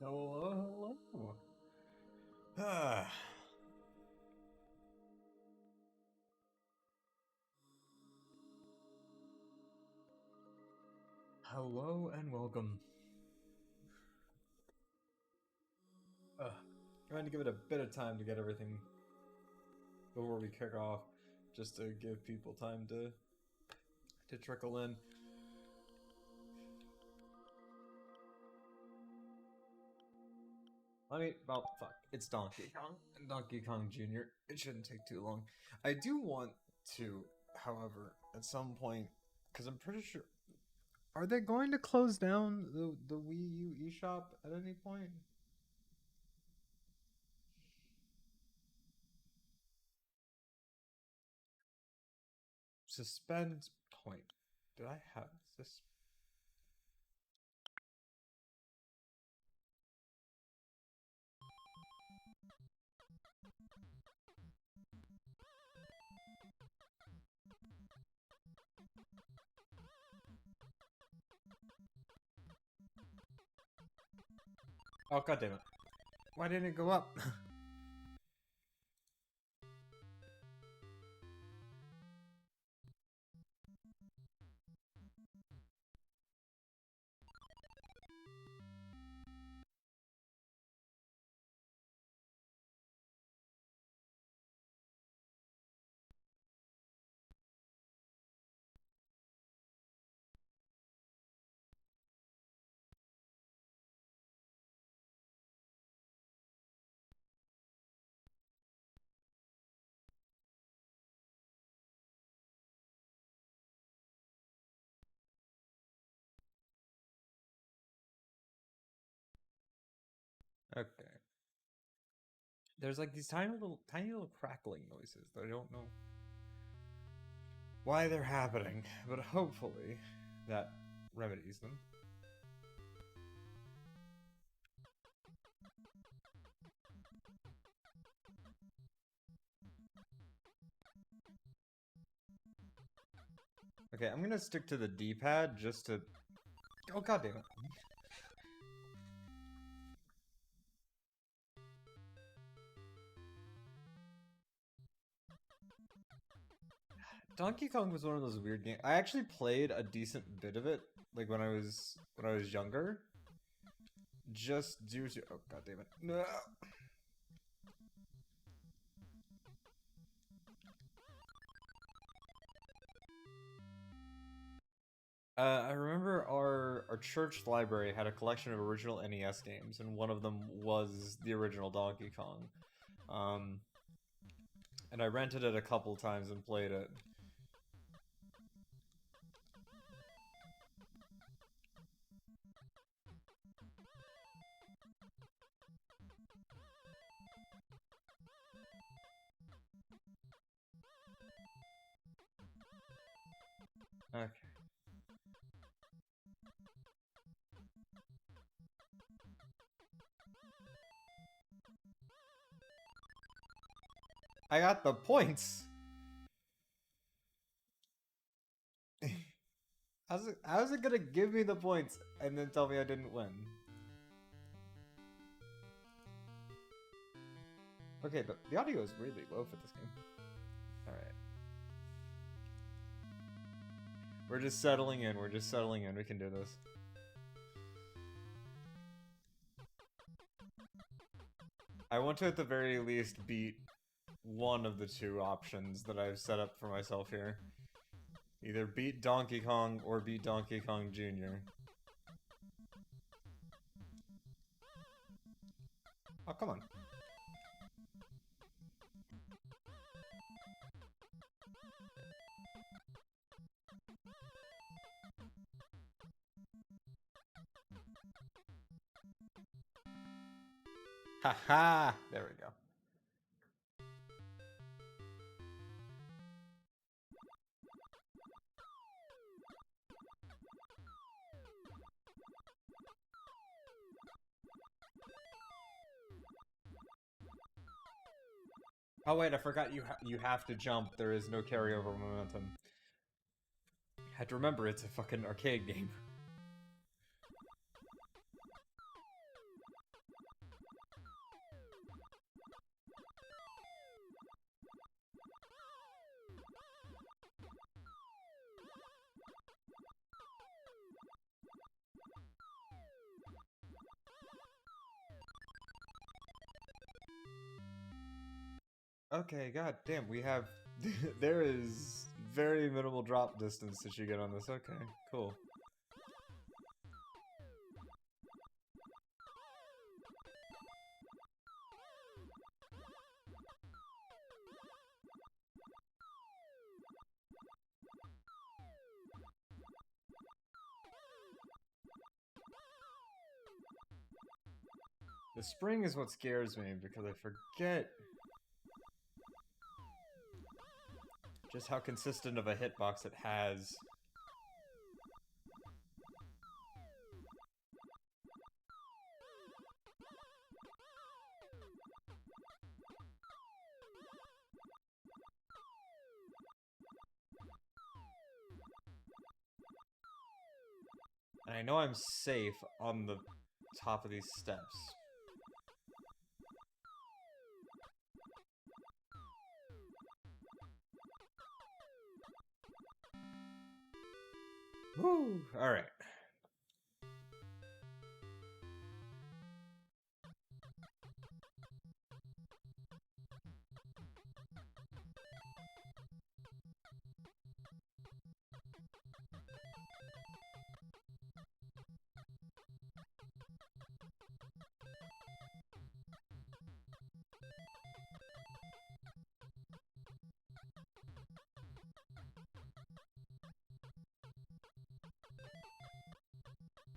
Hello, hello. Ah. Hello and welcome. Trying to give it a bit of time to get everything before we kick off, just to give people time to trickle in. I mean, well, fuck. It's Donkey Kong. And Donkey Kong Jr. It shouldn't take too long. I do want to, however, at some point, because I'm pretty sure... Are they going to close down the Wii U eShop at any point? Suspend point. Did I have this? Oh, god damn it. Why didn't it go up? Okay. There's like these tiny little crackling noises that I don't know why they're happening, but hopefully that remedies them. Okay, I'm gonna stick to the D-pad just to... Oh, god damn it. Donkey Kong was one of those weird games. I actually played a decent bit of it, like when I was younger. Just due to... Oh, god damn it. No. I remember our church library had a collection of original NES games, and one of them was the original Donkey Kong. And I rented it a couple times and played it. Okay. I got the points! How's it gonna give me the points and then tell me I didn't win? Okay, the audio is really low for this game. Alright. We're just settling in, we can do this. I want to at the very least beat one of the two options that I've set up for myself here. Either beat Donkey Kong or beat Donkey Kong Jr. Oh, come on. Haha! There we go. Oh wait, I forgot you have to jump. There is no carryover momentum. I had to remember it's a fucking arcade game. Okay, god damn, we have... there is very minimal drop distance that you get on this. Okay, cool. The spring is what scares me because I forget just how consistent of a hitbox it has. And I know I'm safe on the top of these steps. Woo! Alright.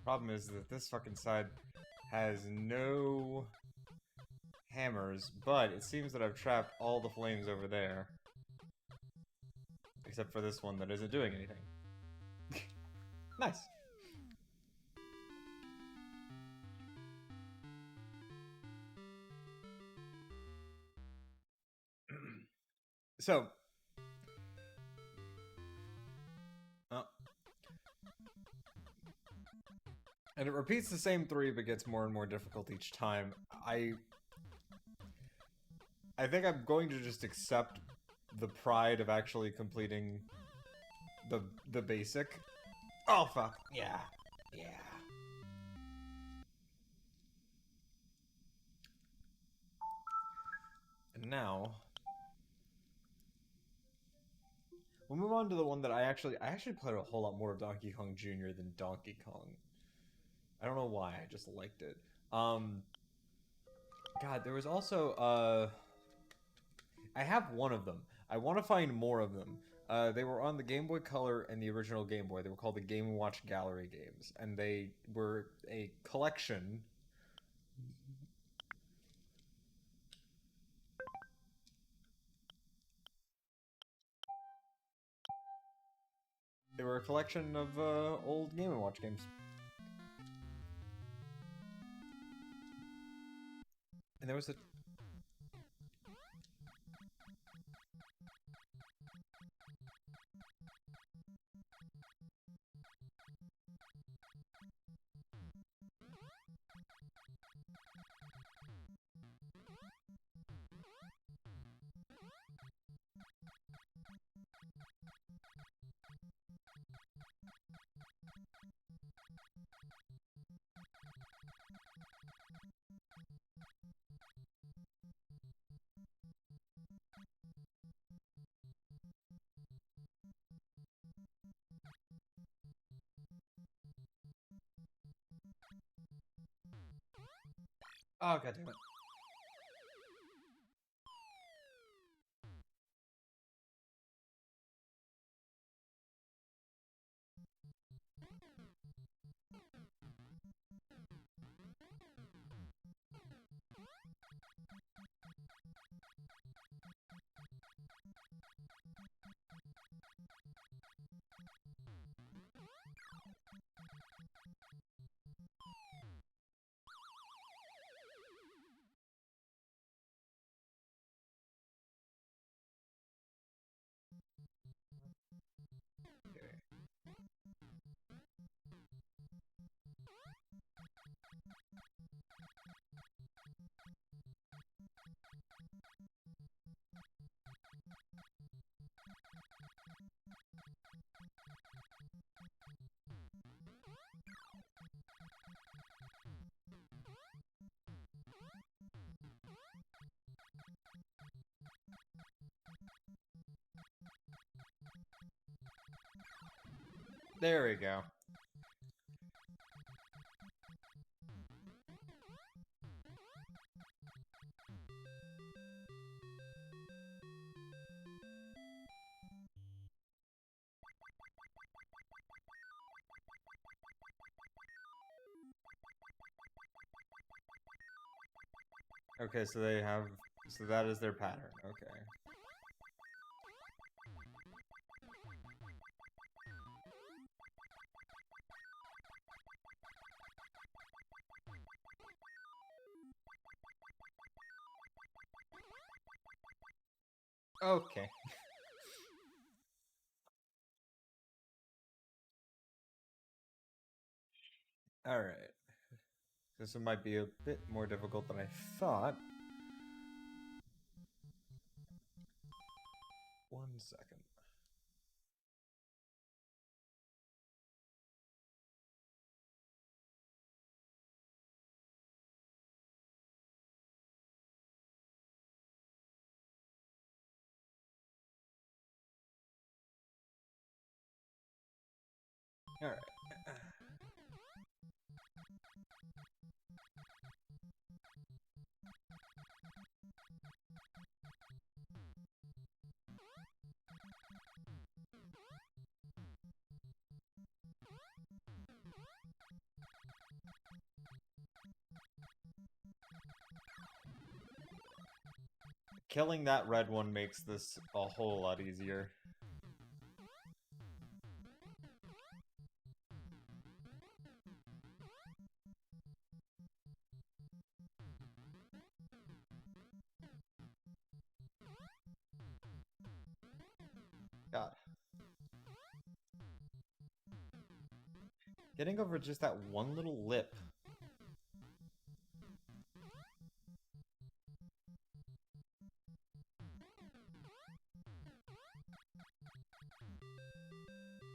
Problem is that this fucking side has no hammers, but it seems that I've trapped all the flames over there. Except for this one that isn't doing anything. Nice. So... and it repeats the same 3, but gets more and more difficult each time. I think I'm going to just accept the pride of actually completing the basic. Oh, fuck. Yeah. Yeah. And now... we'll move on to the one that I actually played a whole lot more of Donkey Kong Jr. than Donkey Kong. I don't know why, I just liked it. God, there was also, I have one of them. I want to find more of them. They were on the Game Boy Color and the original Game Boy. They were called the Game & Watch Gallery games. And they were a collection... they were a collection of, old Game & Watch games. And there was a... oh, god damn it. There we go. Okay, so they have... So that is their pattern. Okay. Okay. Alright. This one might be a bit more difficult than I thought. 1 second. Alright. Killing that red one makes this a whole lot easier. God. Getting over just that one little lip.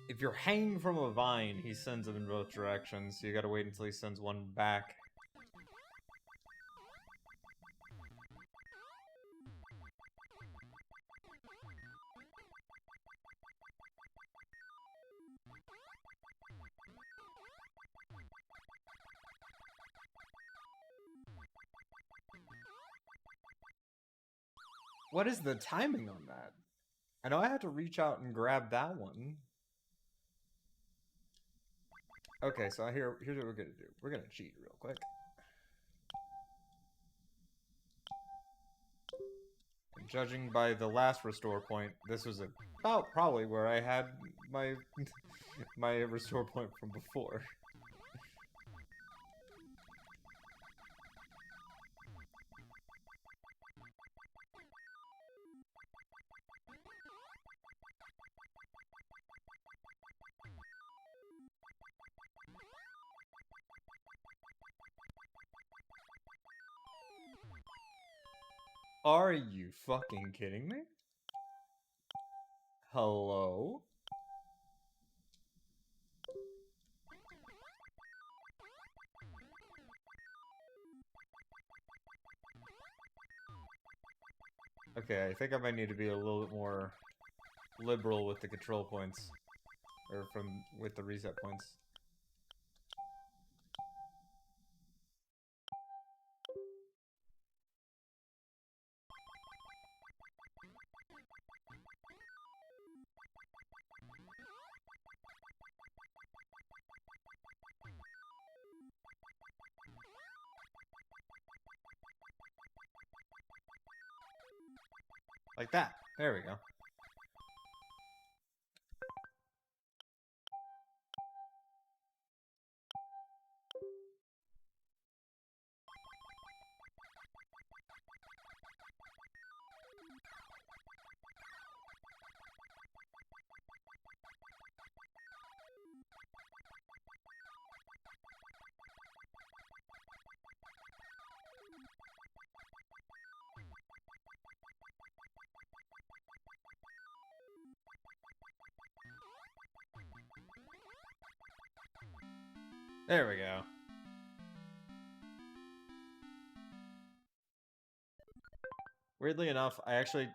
If you're hanging from a vine, he sends them in both directions, so you gotta wait until he sends one back. What is the timing on that? I know I had to reach out and grab that one. Okay, so here's what we're gonna do. We're gonna cheat real quick. And judging by the last restore point, this was about probably where I had my my restore point from before. Are you fucking kidding me? Hello? Okay, I think I might need to be a little bit more liberal with the control points. Or with the reset points. Like that. There we go. There we go. Weirdly enough, I actually...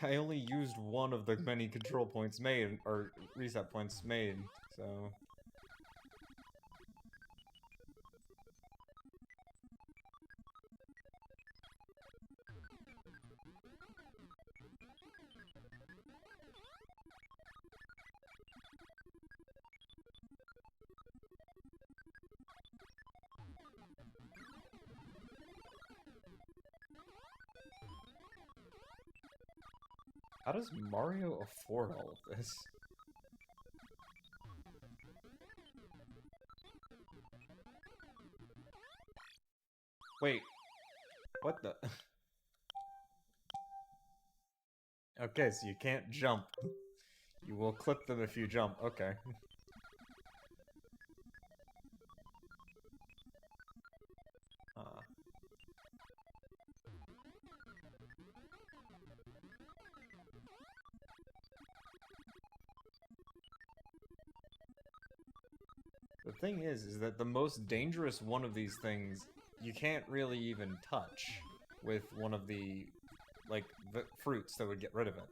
I only used one of the many control points made, or reset points made, so... How does Mario afford all of this? Wait. What the? Okay, so you can't jump. You will clip them if you jump. Okay. The thing is that the most dangerous one of these things you can't really even touch with one of the, like, the fruits that would get rid of it.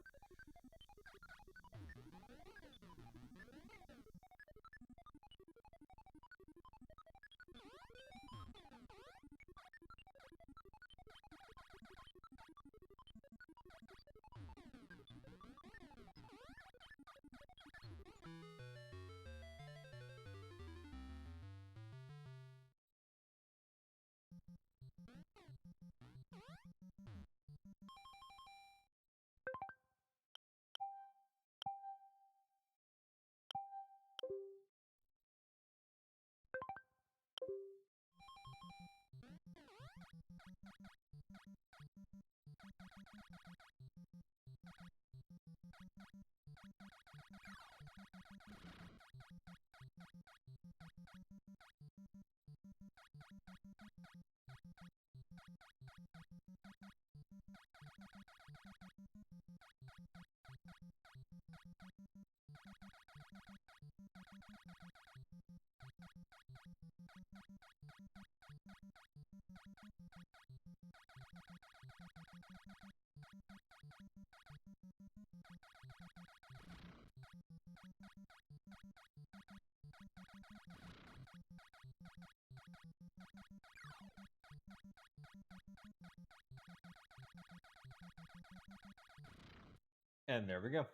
And there we go.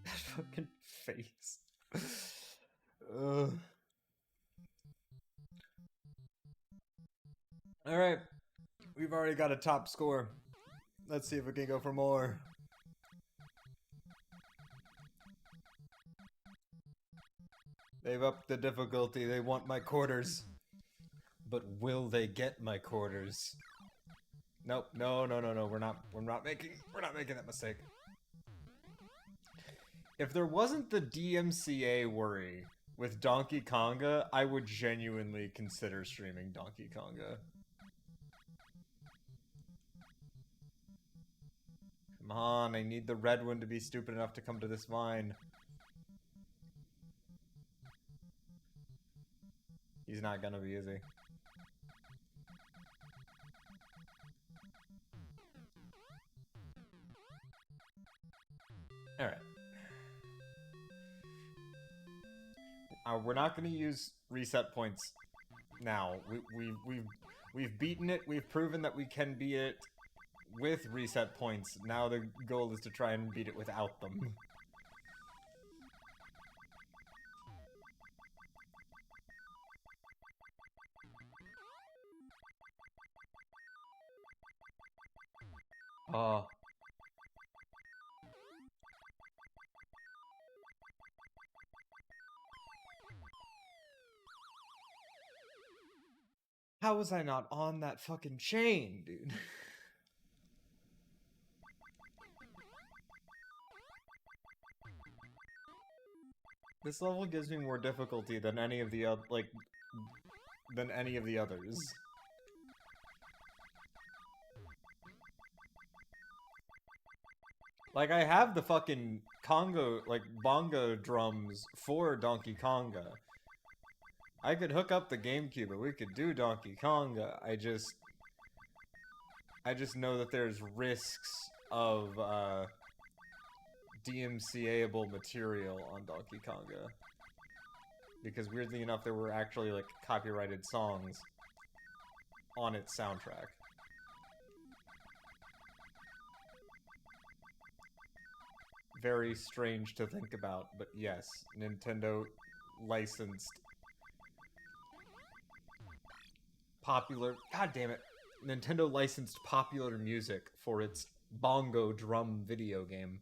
That fucking face. Alright. We've already got a top score. Let's see if we can go for more. They've upped the difficulty. They want my quarters. But will they get my quarters? Nope. No. We're not making that mistake. If there wasn't the DMCA worry with Donkey Konga, I would genuinely consider streaming Donkey Konga. Come on, I need the red one to be stupid enough to come to this vine. He's not gonna be, is he? Alright. We're not gonna use reset points now. We've beaten it, we've proven that we can beat it with reset points. Now the goal is to try and beat it without them. How was I not on that fucking chain, dude? This level gives me more difficulty than any of the than any of the others. Like, I have the fucking bongo drums for Donkey Konga. I could hook up the GameCube and we could do Donkey Konga. I just... I just know that there's risks of DMCA-able material on Donkey Konga. Because weirdly enough, there were actually, like, copyrighted songs on its soundtrack. Very strange to think about, but yes, Nintendo licensed popular... God damn it. Nintendo licensed popular music for its bongo drum video game.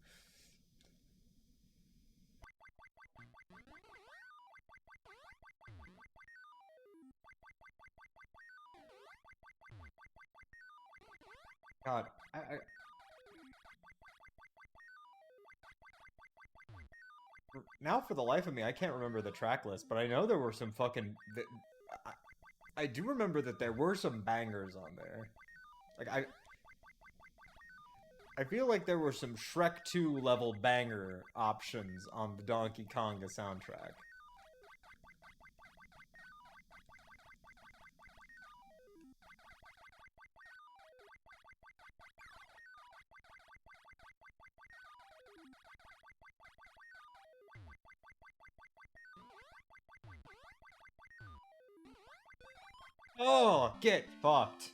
God, now for the life of me, I can't remember the track list, but I know there were some fucking... I do remember that there were some bangers on there. Like, I feel like there were some Shrek 2 level banger options on the Donkey Konga soundtrack. Oh, get fucked.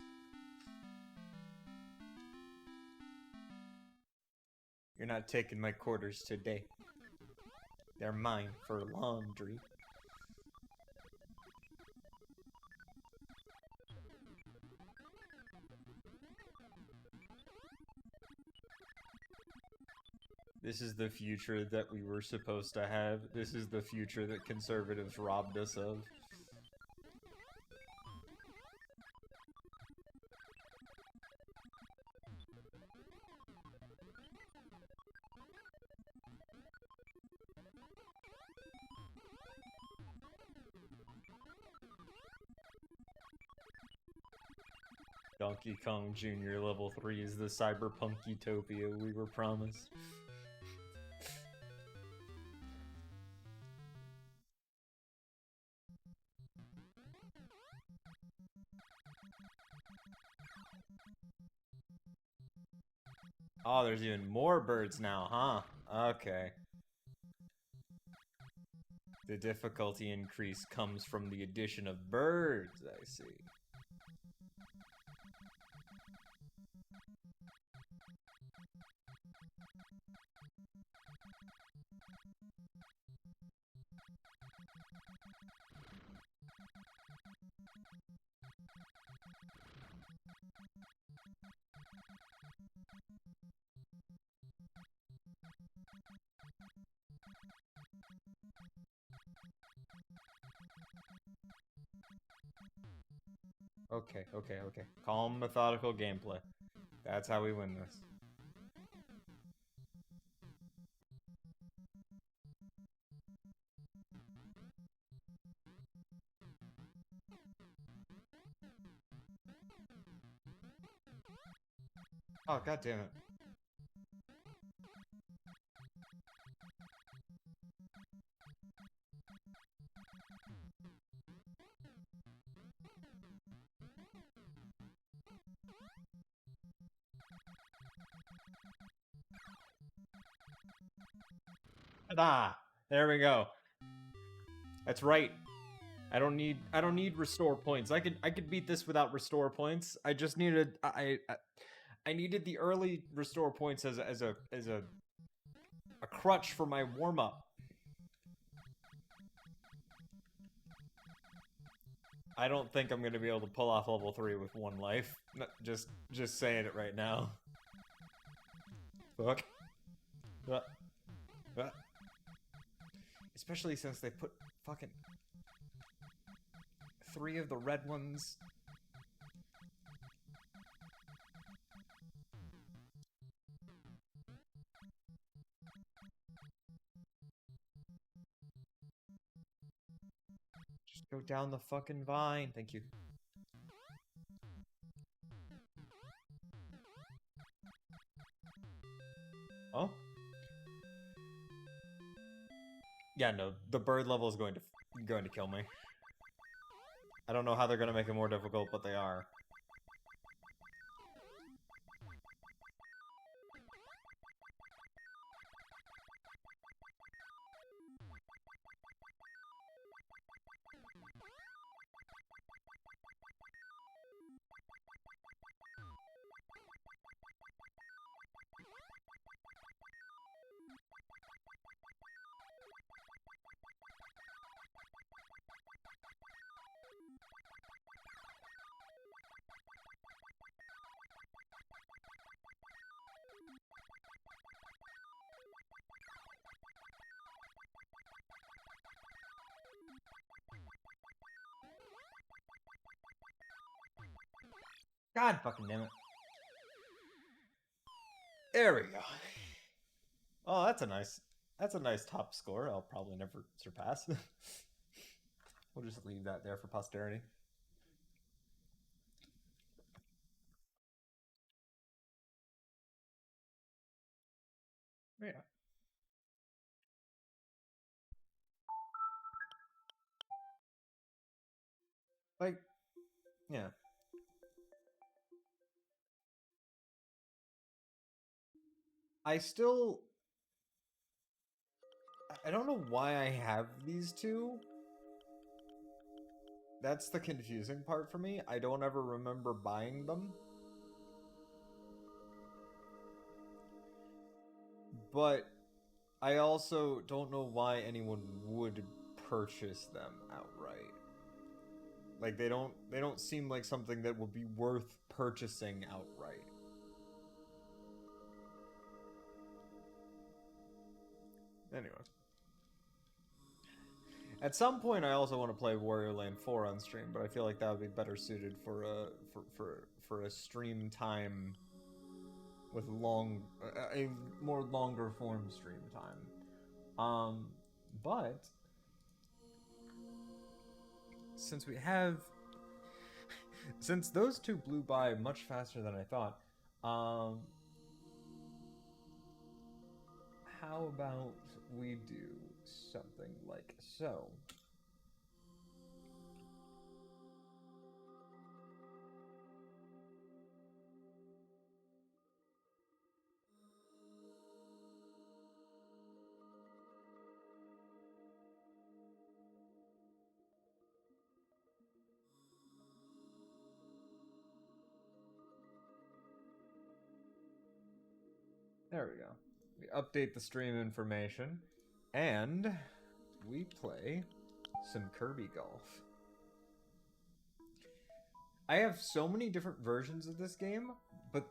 You're not taking my quarters today. They're mine for laundry. This is the future that we were supposed to have. This is the future that conservatives robbed us of. Donkey Kong Jr. Level 3 is the cyberpunk utopia we were promised. Oh, there's even more birds now, huh? Okay. The difficulty increase comes from the addition of birds, I see. Okay. Calm, methodical gameplay. That's how we win this. Oh, god damn it. Ah, there we go. That's right. I don't need restore points. I could beat this without restore points. I just needed I needed the early restore points as a crutch for my warm up. I don't think I'm gonna be able to pull off level 3 with 1 life. Just saying it right now. Fuck. Especially since they put fucking 3 of the red ones. Just go down the fucking vine. Thank you. Oh? Yeah, no, the bird level is going to kill me. I don't know how they're going to make it more difficult, but they are. God fucking damn it. There we go. Oh, that's a nice top score. I'll probably never surpass. We'll just leave that there for posterity. Yeah. Like, yeah. I don't know why I have these two. That's the confusing part for me. I don't ever remember buying them. But I also don't know why anyone would purchase them outright. Like they don't seem like something that would be worth purchasing outright. Anyway. At some point, I also want to play Warrior Land 4 on stream, but I feel like that would be better suited for a stream time with a more longer form stream time. But since since those two blew by much faster than I thought, how about we do something like so? There we go. We update the stream information, and we play some Kirby Golf. I have so many different versions of this game, but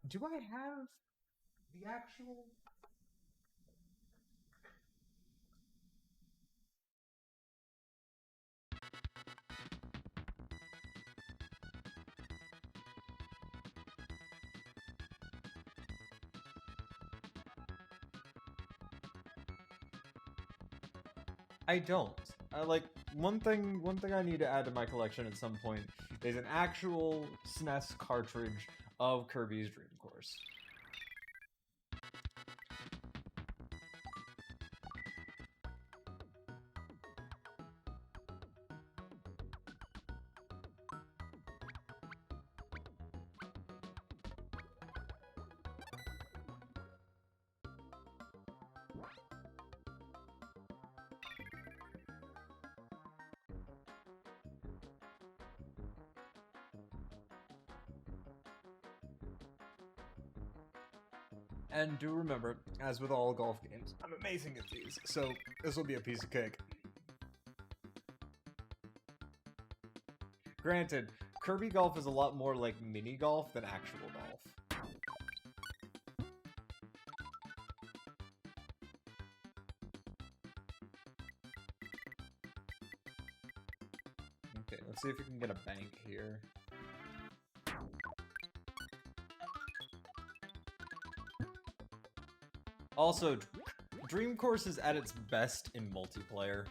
do I have the actual? I don't. Like one thing I need to add to my collection at some point is an actual SNES cartridge of Kirby's Dream Course. And do remember, as with all golf games, I'm amazing at these, so this will be a piece of cake. Granted, Kirby Golf is a lot more like mini golf than actual golf. Okay, let's see if we can get a bank here. Also, Dream Course is at its best in multiplayer.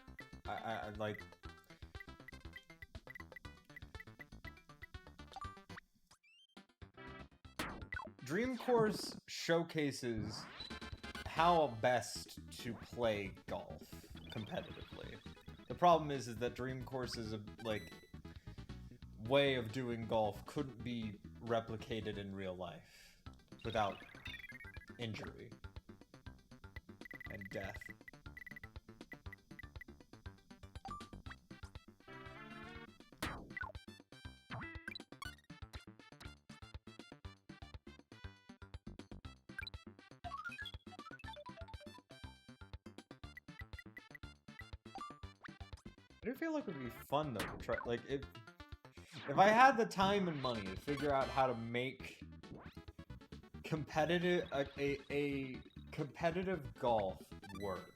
I like... Dream Course showcases how best to play golf competitively. The problem is that Dream Course's way of doing golf couldn't be replicated in real life without injury and death. I do feel like it would be fun though to try, like, if I had the time and money to figure out how to make competitive a competitive golf work.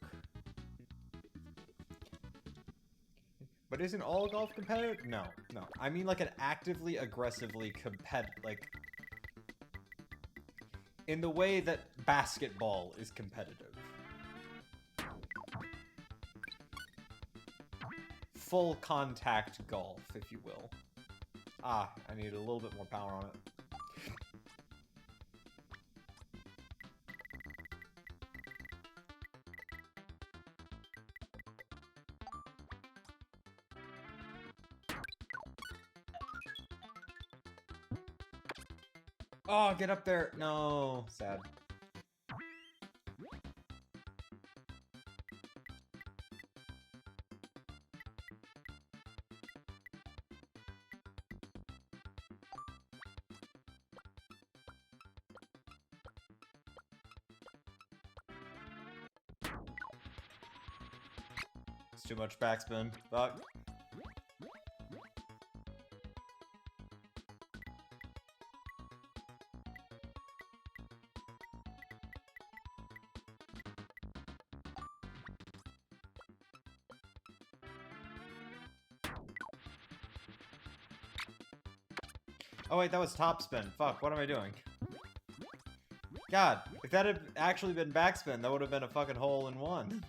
But isn't all golf competitive? No, no. I mean like an actively, aggressively like, in the way that basketball is competitive. Full contact golf, if you will. Ah, I need a little bit more power on it. Oh, get up there. No, sad. It's too much backspin. Fuck. Oh wait, that was top spin. Fuck, what am I doing? God, if that had actually been backspin, that would have been a fucking hole in one.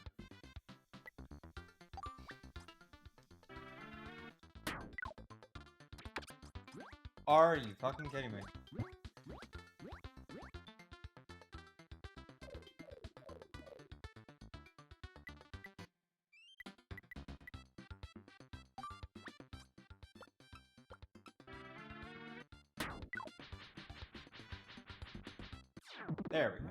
Are you fucking kidding me? There we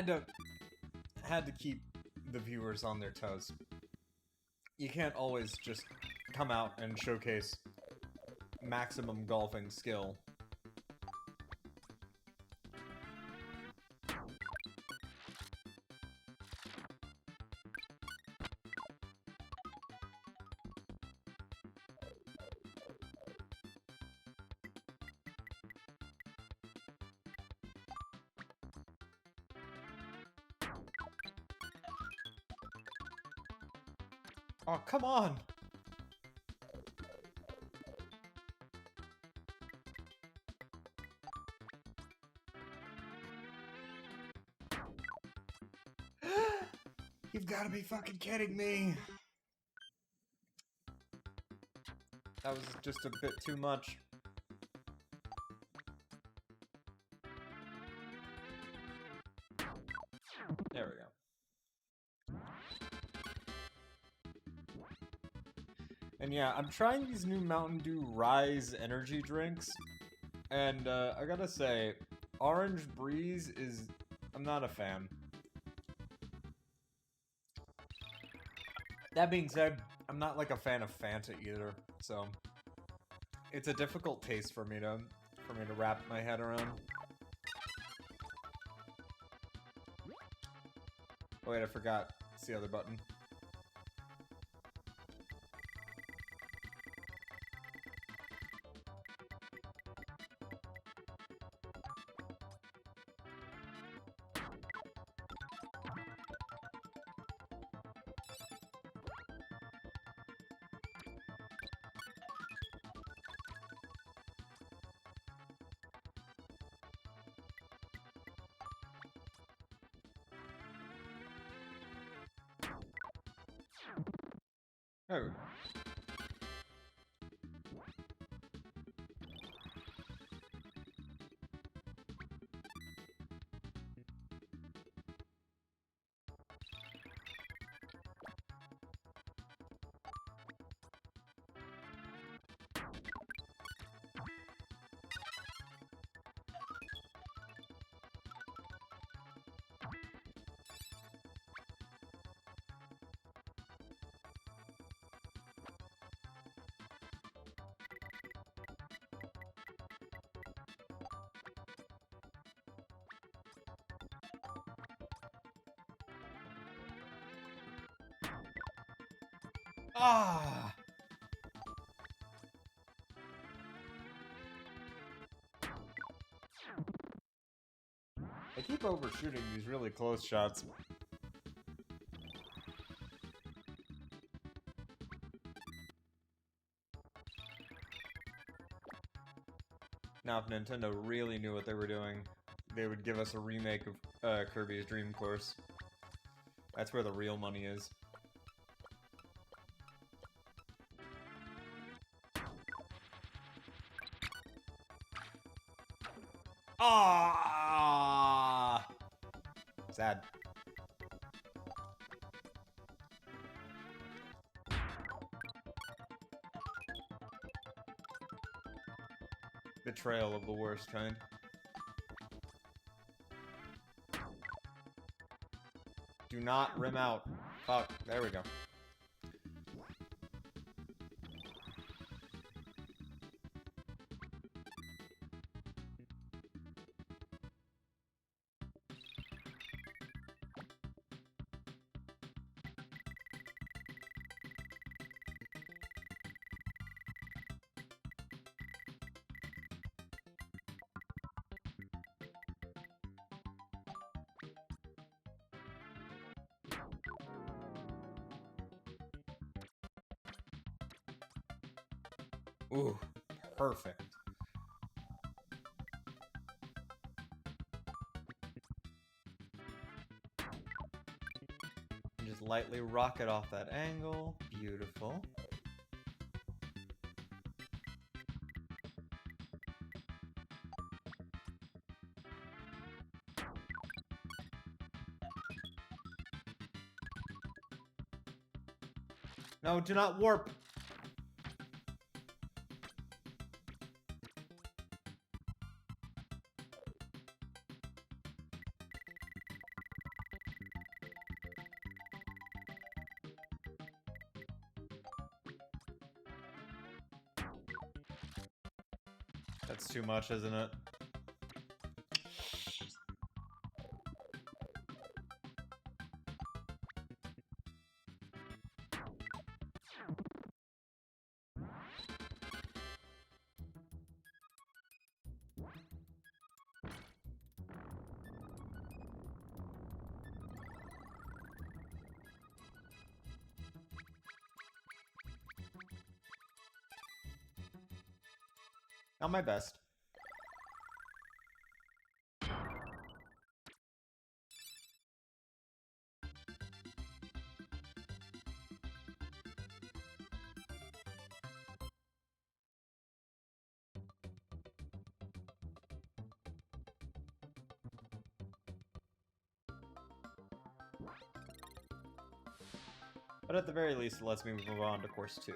go. Had to keep the viewers on their toes. You can't always just come out and showcase maximum golfing skill. Oh, come on! You've got to be fucking kidding me! That was just a bit too much. There we go. And yeah, I'm trying these new Mountain Dew Rise energy drinks, and I gotta say, Orange Breeze is... I'm not a fan. That being said, I'm not like a fan of Fanta either, so... It's a difficult taste for me to wrap my head around. Oh wait, I forgot. It's the other button. There we go. Ah! I keep keep overshooting these really close shots. Now, if Nintendo really knew what they were doing, they would give us a remake of Kirby's Dream Course. That's where the real money is. Ah, sad. Betrayal of the worst kind. Do not rim out. Fuck, there we go. Ooh, perfect. And just lightly rocket off that angle. Beautiful. No, do not warp! That's too much, isn't it? Not my best. But at the very least, it lets me move on to course 2.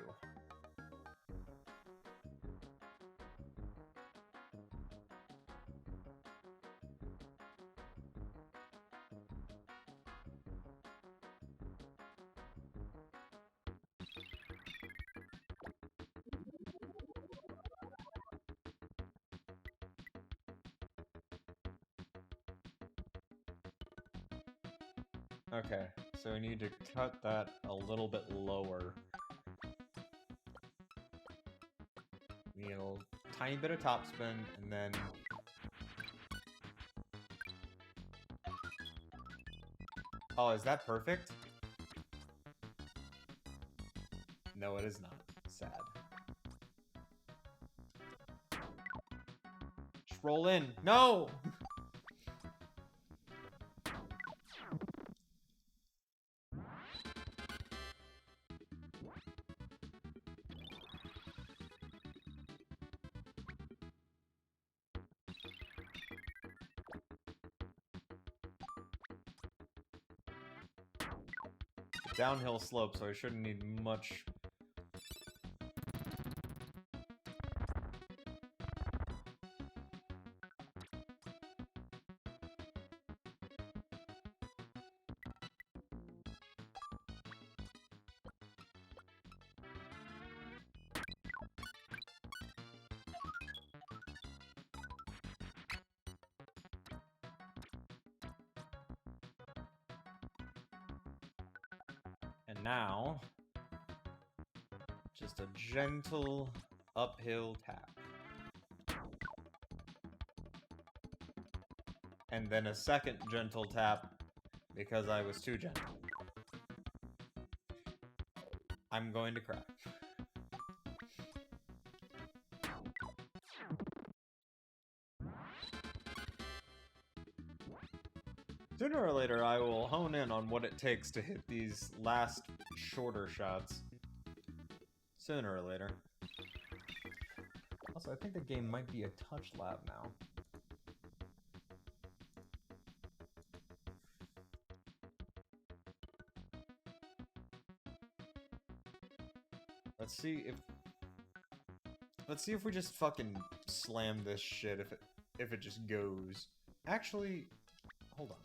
Okay, so we need to cut that a little bit lower. We need a tiny bit of topspin, and then... Oh, is that perfect? No, it is not. Sad. Just roll in. No! Downhill slope, so I shouldn't need much. And now, just a gentle uphill tap. and then a second gentle tap because I was too gentle. I'm going to cry. Sooner or later, I will hone in on what it takes to hit these last shorter shots. Sooner or later. Also, I think the game might be a touch lab now. Let's see if we just fucking slam this shit if it just goes. Actually, hold on.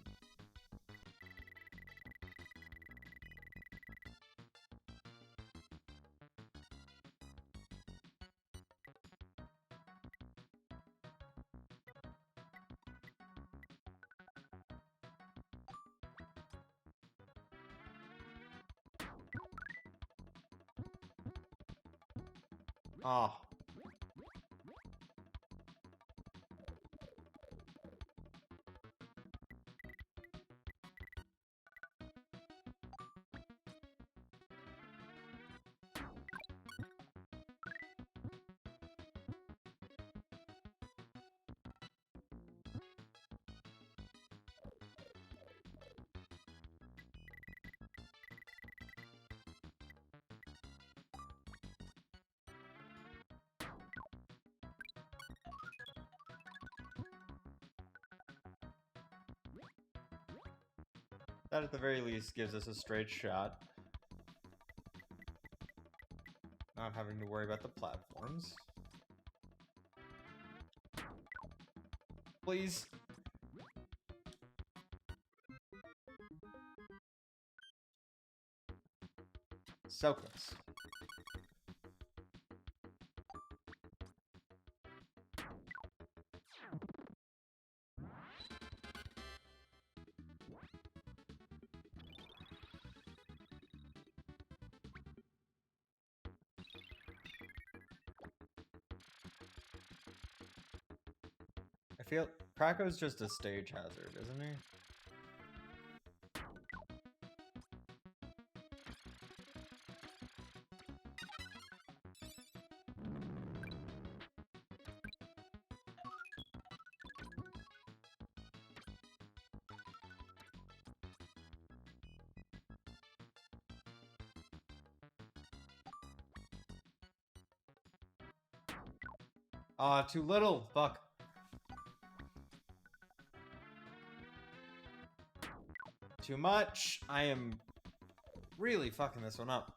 Ah. That at the very least gives us a straight shot. Not having to worry about the platforms. Please. So close. I feel Krako's just a stage hazard, isn't he? Ah, too little. Fuck. Too much. I am really fucking this one up.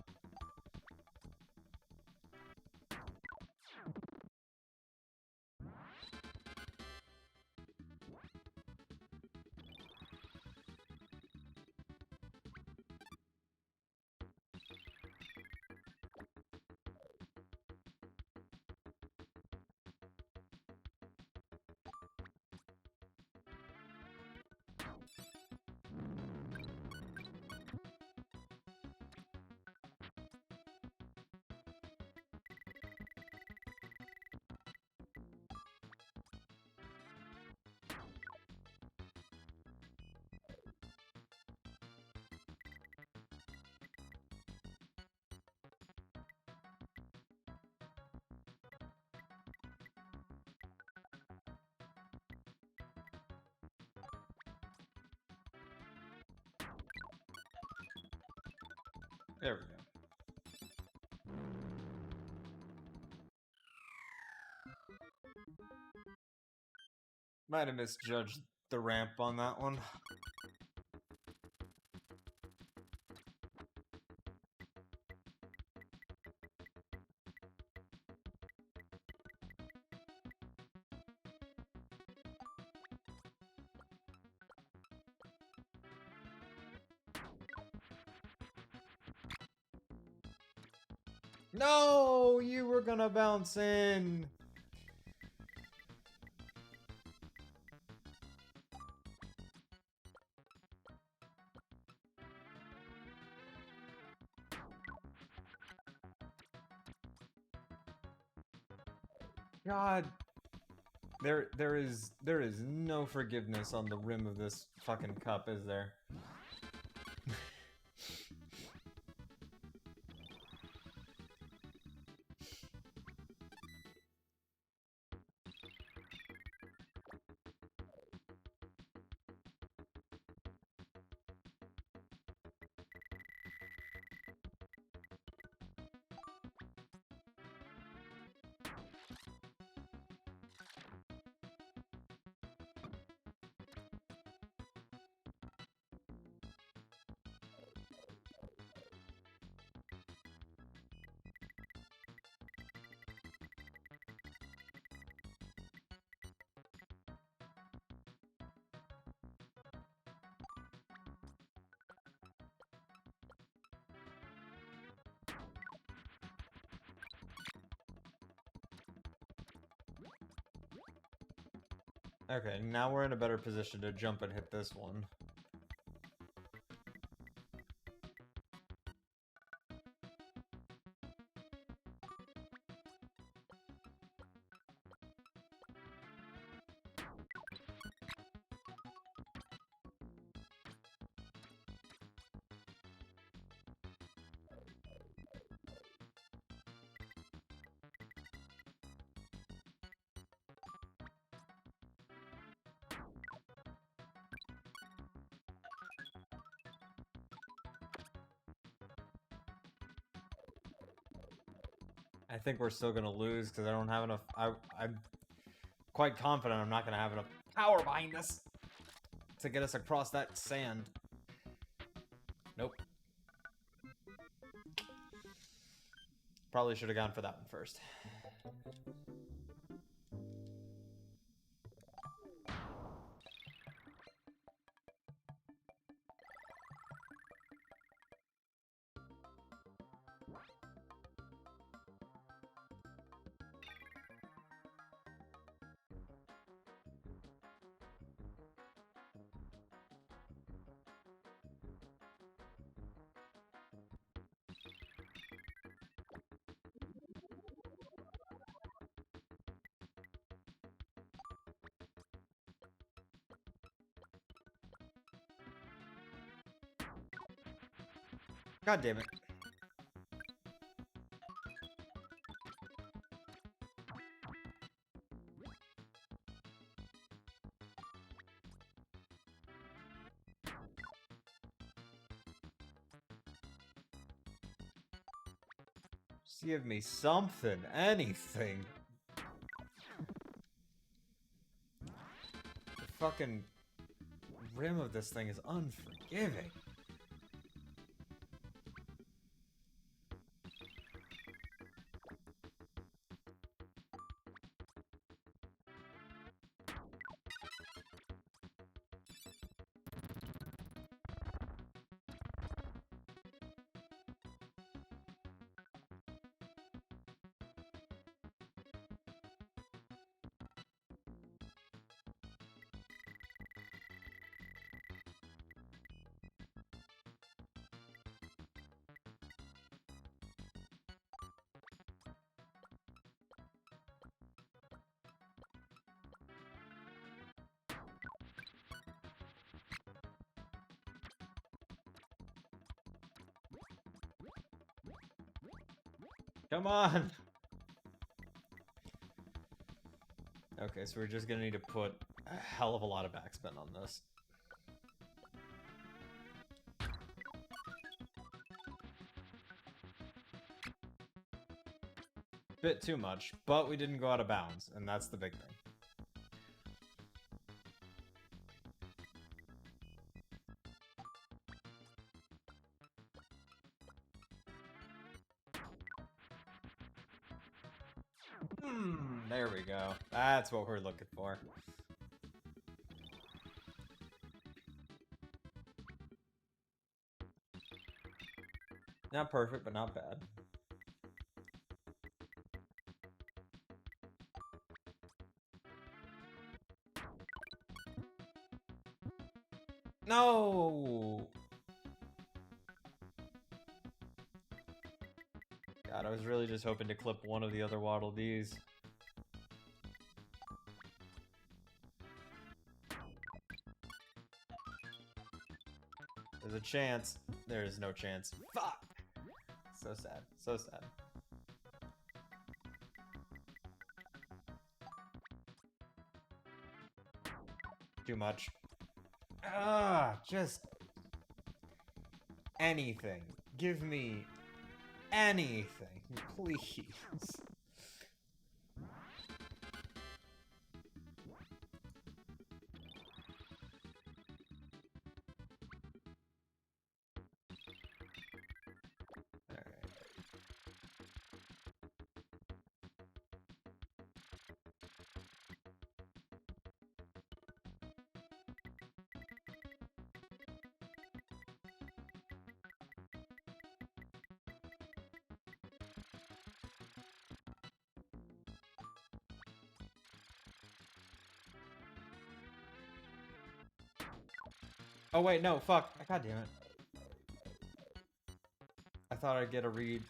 There we go. Might have misjudged the ramp on that one. No, you were gonna bounce in. God. There is no forgiveness on the rim of this fucking cup, is there? Okay, now we're in a better position to jump and hit this one. I think we're still gonna lose because I don't have enough. I'm quite confident I'm not gonna have enough power behind us to get us across that sand. Nope. Probably should have gone for that one first. God damn it. Just give me something, anything. The fucking rim of this thing is unforgiving. Come on! Okay, so we're just gonna need to put a hell of a lot of backspin on this. Bit too much, but we didn't go out of bounds, and that's the big thing. There we go. That's what we're looking for. Not perfect, but not bad. No! God, I was really just hoping to clip one of the other Waddle Dees. There's a chance. There is no chance. Fuck! So sad. So sad. Too much. Just... anything. Give me... anything. Please. Oh wait, no, fuck. God damn it. I thought I'd get a read.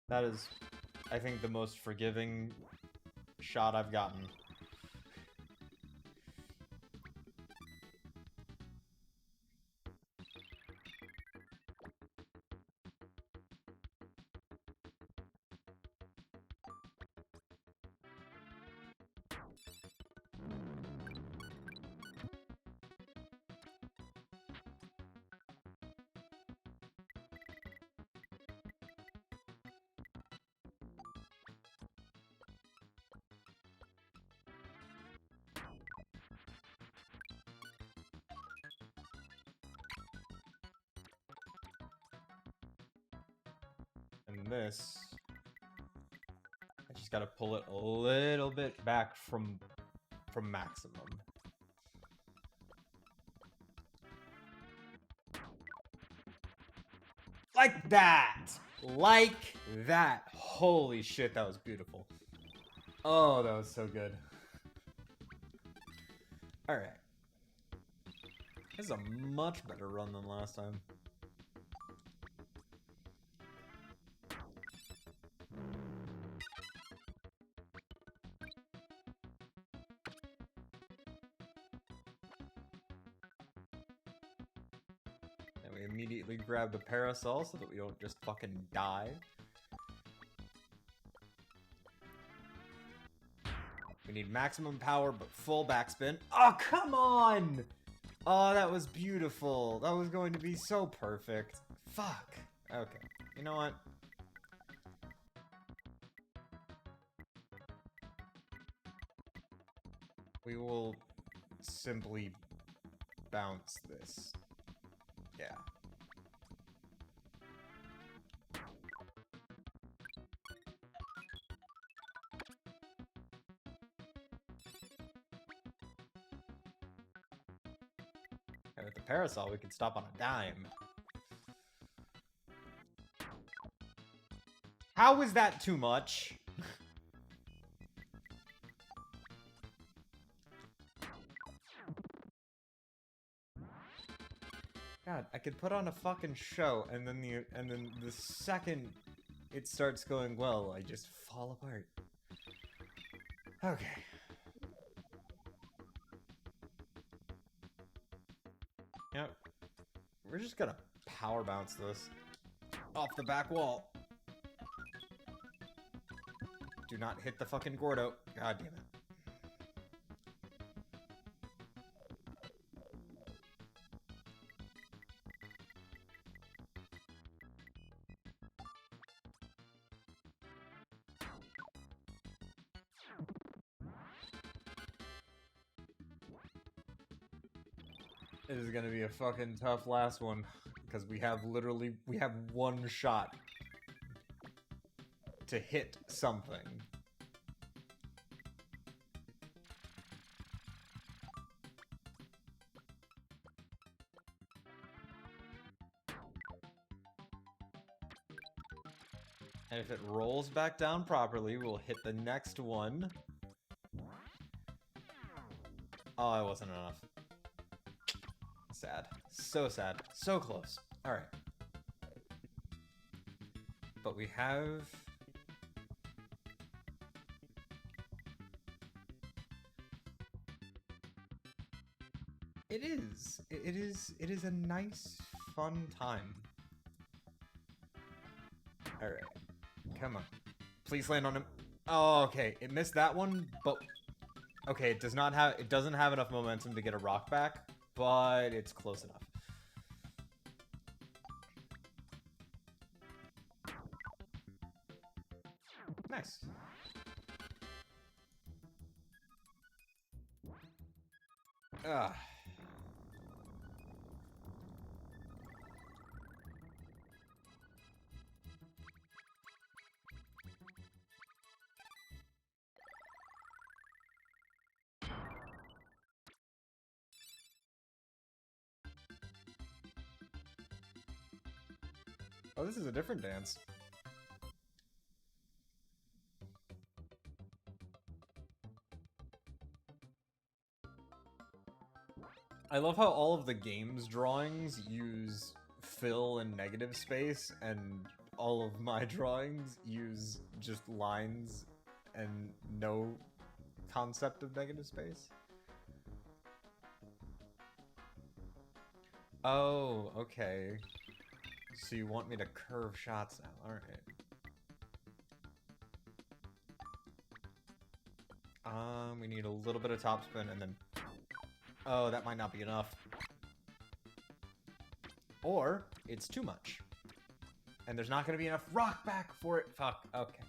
That is, I think, the most forgiving shot I've gotten. And this, I just gotta pull it a little bit back from maximum. Like that! Like that! Holy shit, that was beautiful. Oh, that was so good. Alright. This is a much better run than last time. And we immediately grab the parasol so that we don't just fucking die. We need maximum power, but full backspin. Oh, come on! Oh, that was beautiful. That was going to be so perfect. Fuck. Okay. You know what? We will simply bounce this. Yeah. And with the parasol, we can stop on a dime. How is that too much? God, I could put on a fucking show, and then the second it starts going well, I just fall apart. Okay. Yep. We're just gonna power bounce this off the back wall. Do not hit the fucking Gordo. God damn it. This is gonna be a fucking tough last one, because we have one shot to hit something. And if it rolls back down properly, we'll hit the next one. Oh, it wasn't enough. Sad. So sad. So close. Alright. But we have... It is a nice, fun time. Alright. Come on. Please land on him. Oh, okay. It missed that one, but... Okay, it doesn't have enough momentum to get a rock back, but it's close enough. Nice. Ugh. Oh, this is a different dance. I love how all of the game's drawings use fill and negative space, and all of my drawings use just lines and no concept of negative space. Oh, okay. So you want me to curve shots now, alright. We need a little bit of topspin and then... Oh, that might not be enough. Or, it's too much. And there's not gonna be enough rock back for it. Fuck, okay.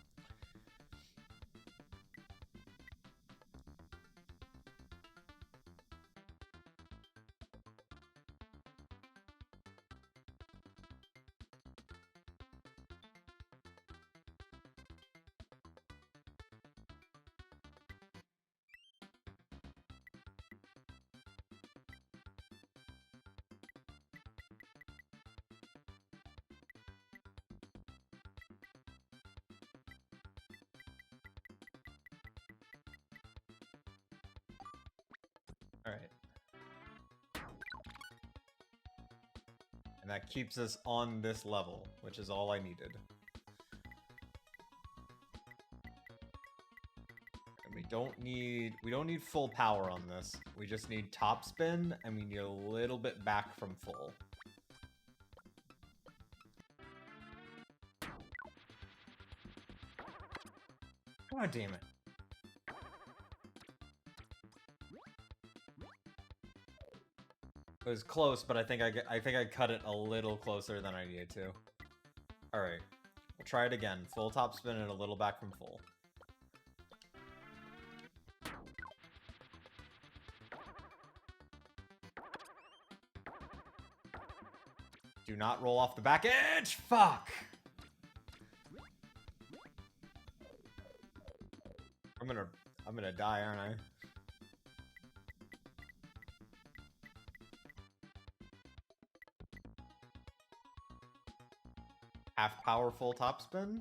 Alright. And that keeps us on this level, which is all I needed. And we don't need full power on this. We just need top spin, and we need a little bit back from full. God damn it. It was close, but I think I cut it a little closer than I needed to. Alright. We'll try it again. Full top spin and a little back from full. Do not roll off the back edge! Fuck! I'm gonna die, aren't I? Half power full topspin?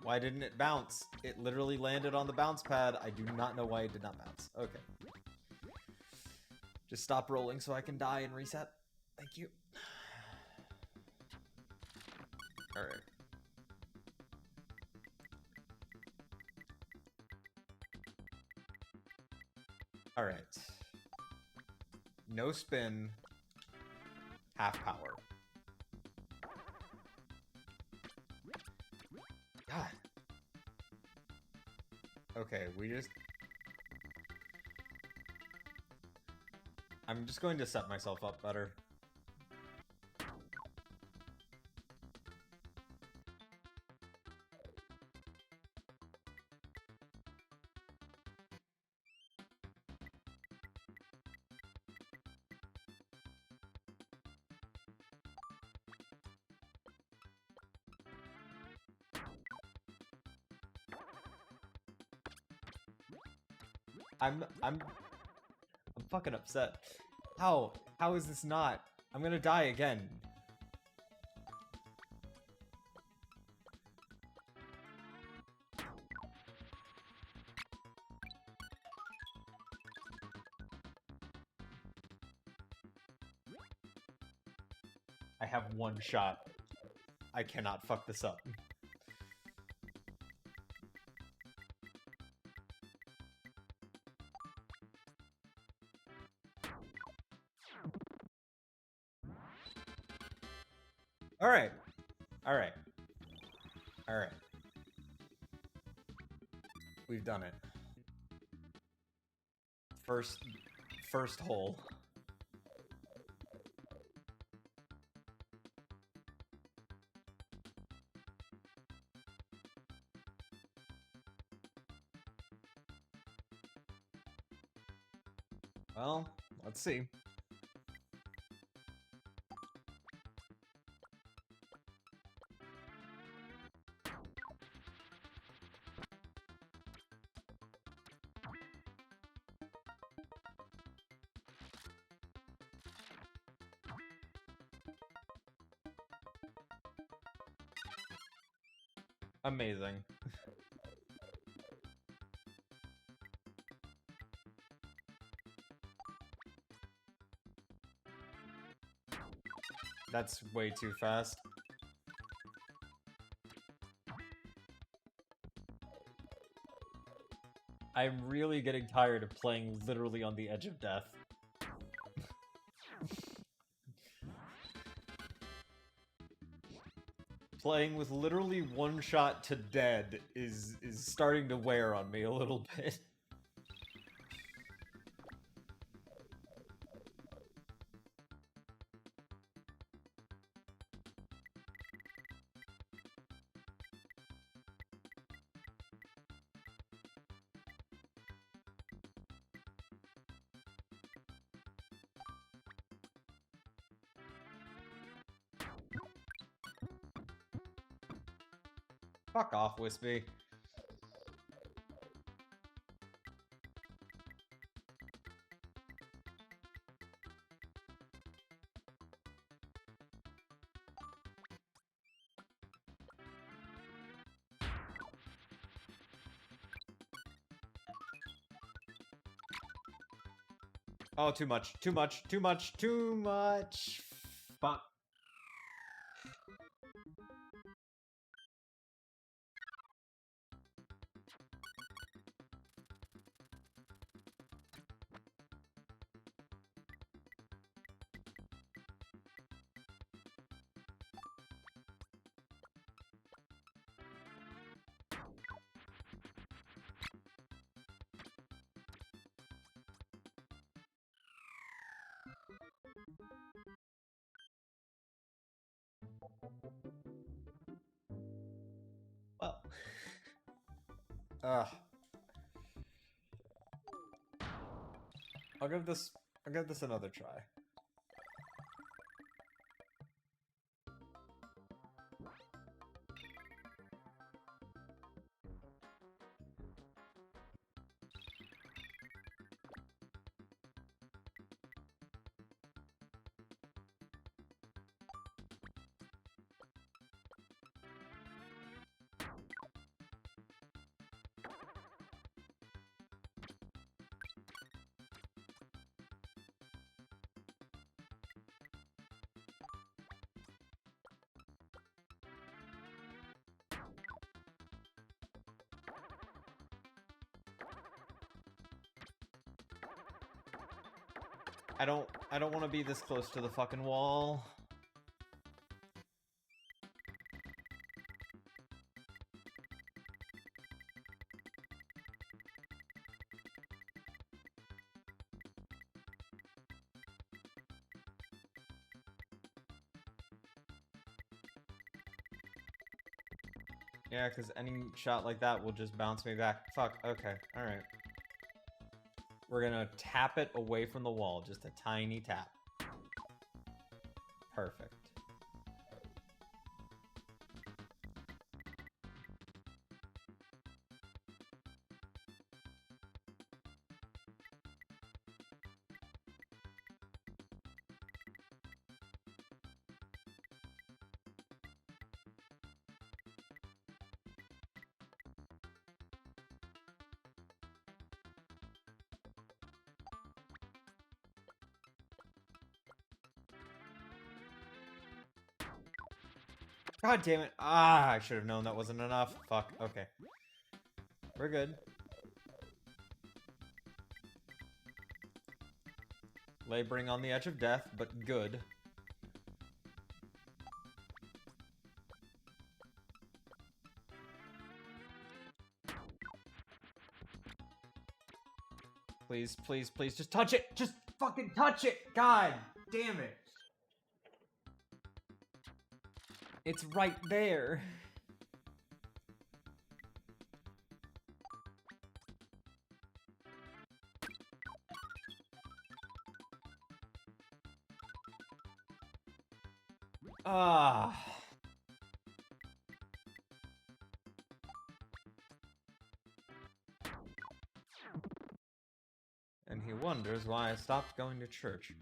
Why didn't it bounce? It literally landed on the bounce pad. I do not know why it did not bounce. Okay. Just stop rolling so I can die and reset. Thank you. Alright. Alright. No spin. Half power. God. Okay, I'm just going to set myself up better. I'm fucking upset. How? How is this not? I'm gonna die again. I have one shot. I cannot fuck this up. Alright. Alright. Alright. We've done it. First hole. Well, let's see. Amazing. That's way too fast. I'm really getting tired of playing literally on the edge of death. Playing with literally one shot to dead is starting to wear on me a little bit. Fuck off, Wispy. Oh, too much, too much, too much, too much. Fuck. Well. I'll give this another try. I don't want to be this close to the fucking wall. Yeah, because any shot like that will just bounce me back. Fuck, okay, alright. We're gonna tap it away from the wall, just a tiny tap. Perfect. God damn it. Ah, I should have known that wasn't enough. Fuck. Okay. We're good. Laboring on the edge of death, but good. Please, please, please, just touch it! Just fucking touch it! God damn it! It's right there. Ah. And he wonders why I stopped going to church.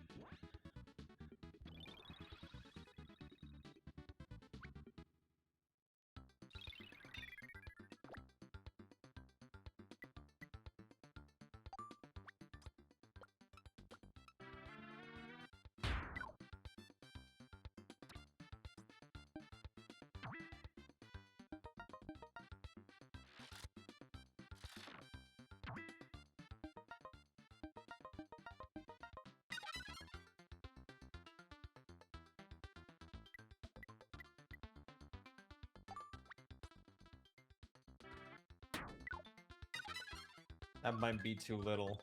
That might be too little.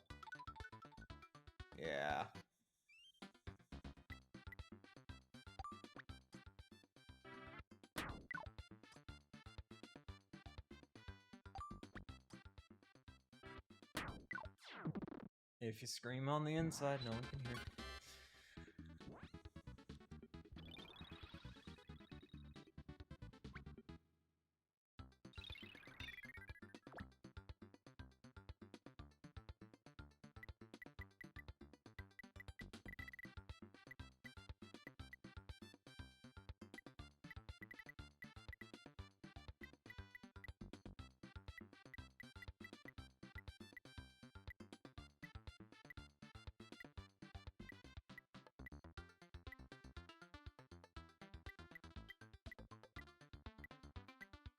Yeah. If you scream on the inside, no one can hear.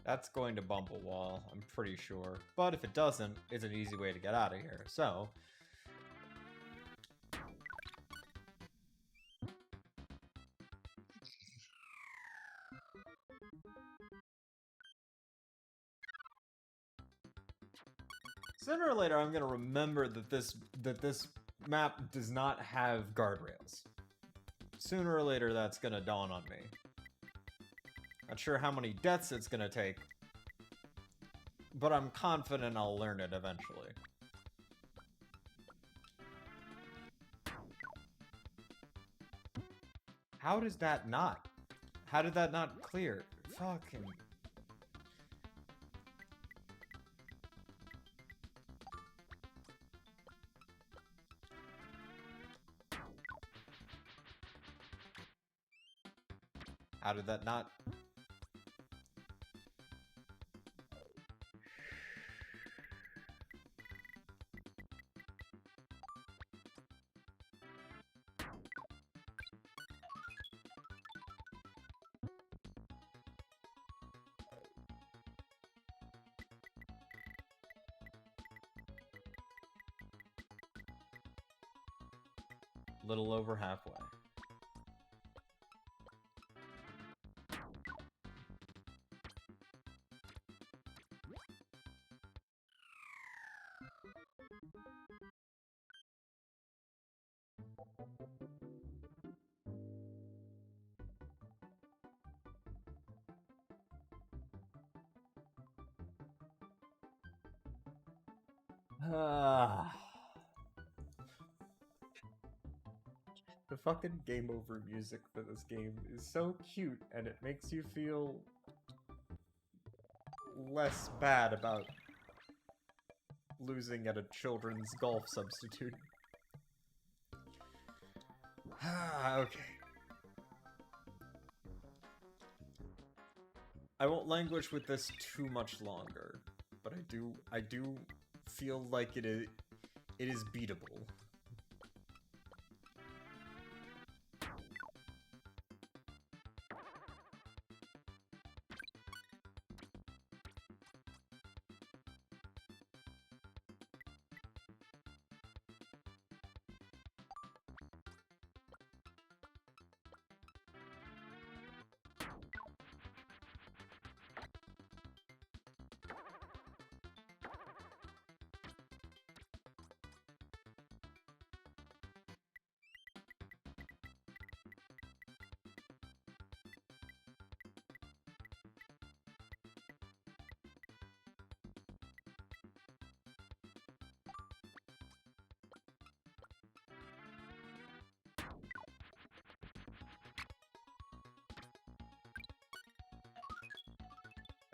That's going to bump a wall, I'm pretty sure. But if it doesn't, it's an easy way to get out of here, so... Sooner or later, I'm gonna remember that this map does not have guardrails. Sooner or later, that's gonna dawn on me. Not sure how many deaths it's gonna take, but I'm confident I'll learn it eventually. How does that not? How did that not clear? Fucking... How did that not... Little over halfway. The fucking game over music for this game is so cute, and it makes you feel less bad about losing at a children's golf substitute. Okay. I won't languish with this too much longer, but I do feel like it is beatable.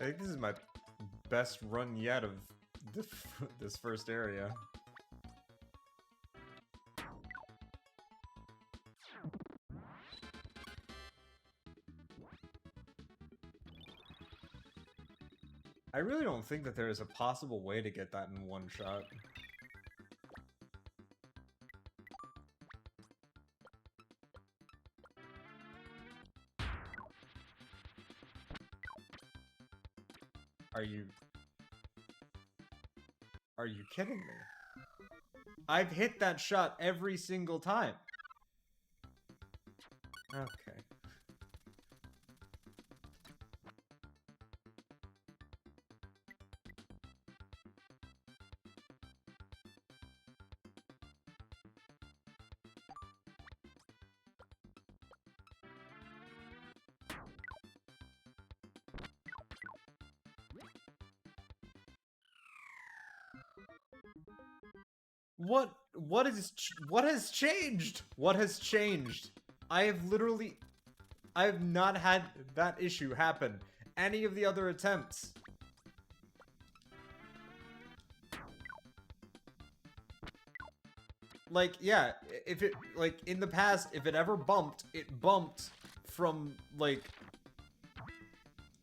I think this is my best run yet of this first area. I really don't think that there is a possible way to get that in one shot. Are you kidding me? I've hit that shot every single time. Okay. What has changed? What has changed? I have not had that issue happen any of the other attempts. Like, yeah, if it, like, in the past, if it ever bumped, it bumped from, like,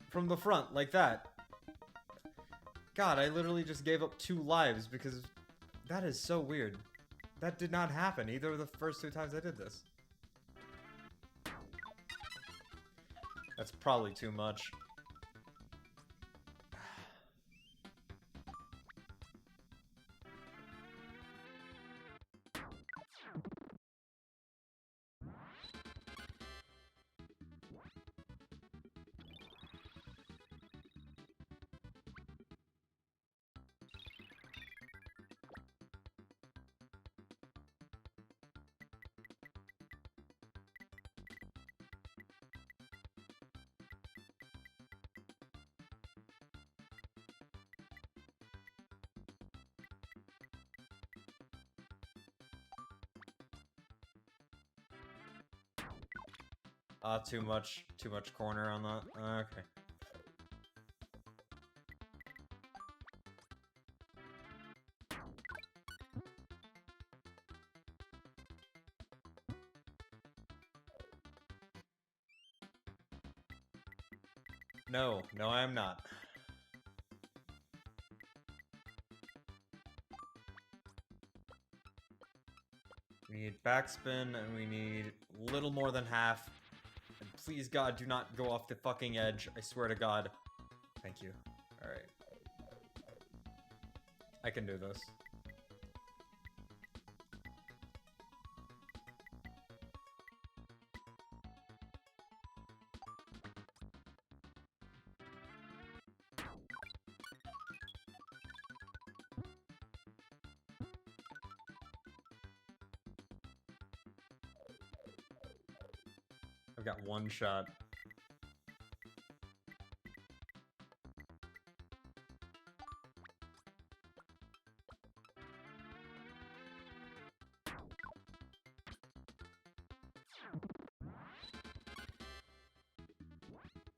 from the front, like that. God, I literally just gave up 2 lives because that is so weird. That did not happen either of the first 2 times I did this. That's probably too much. Too much corner on that. Okay. No, I am not. We need backspin, and we need a little more than half. And please, God, do not go off the fucking edge. I swear to God. Thank you. Alright. I can do this. I've got 1 shot.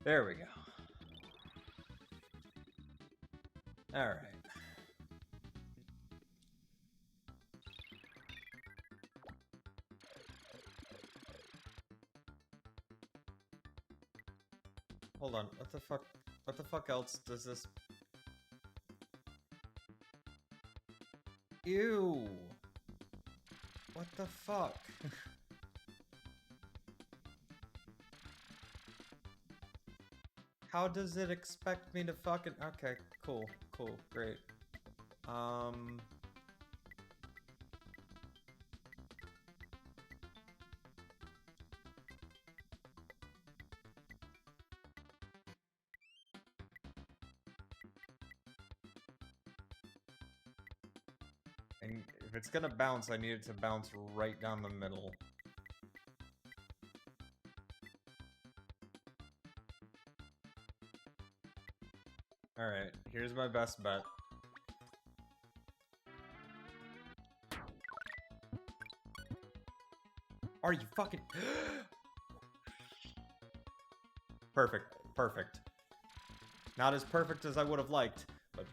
There we go. Alright. Hold on, what the fuck else does this... Ew! What the fuck? How does it expect me to fucking... Okay, cool, great. And if it's gonna bounce, I need it to bounce right down the middle. Alright, here's my best bet. Are you fucking... Perfect. Not as perfect as I would have liked, but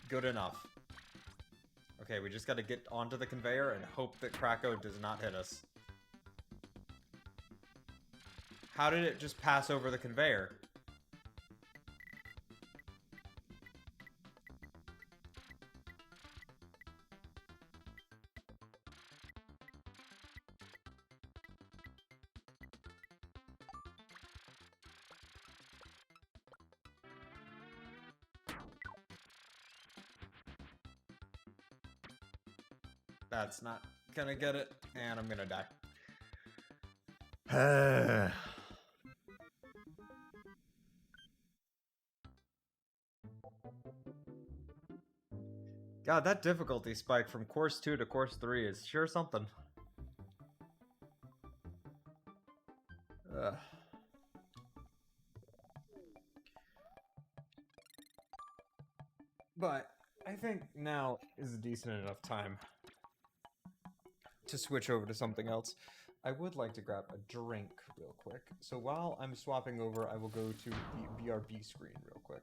good enough. Okay, we just gotta get onto the conveyor and hope that Kracko does not hit us. How did it just pass over the conveyor? That's not gonna get it, and I'm gonna die. God, that difficulty spike from course 2 to course 3 is sure something. Ugh. But I think now is a decent enough time to switch over to something else. I would like to grab a drink real quick. So while I'm swapping over, I will go to the BRB screen real quick.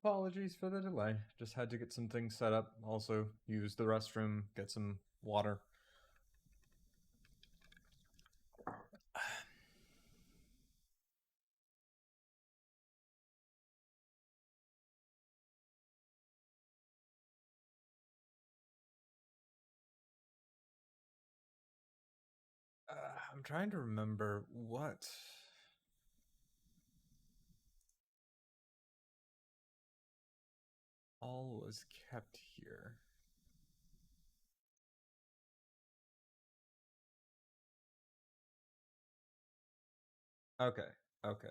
Apologies for the delay. Just had to get some things set up. Also, use the restroom, get some water. I'm trying to remember what all was kept here. Okay, okay.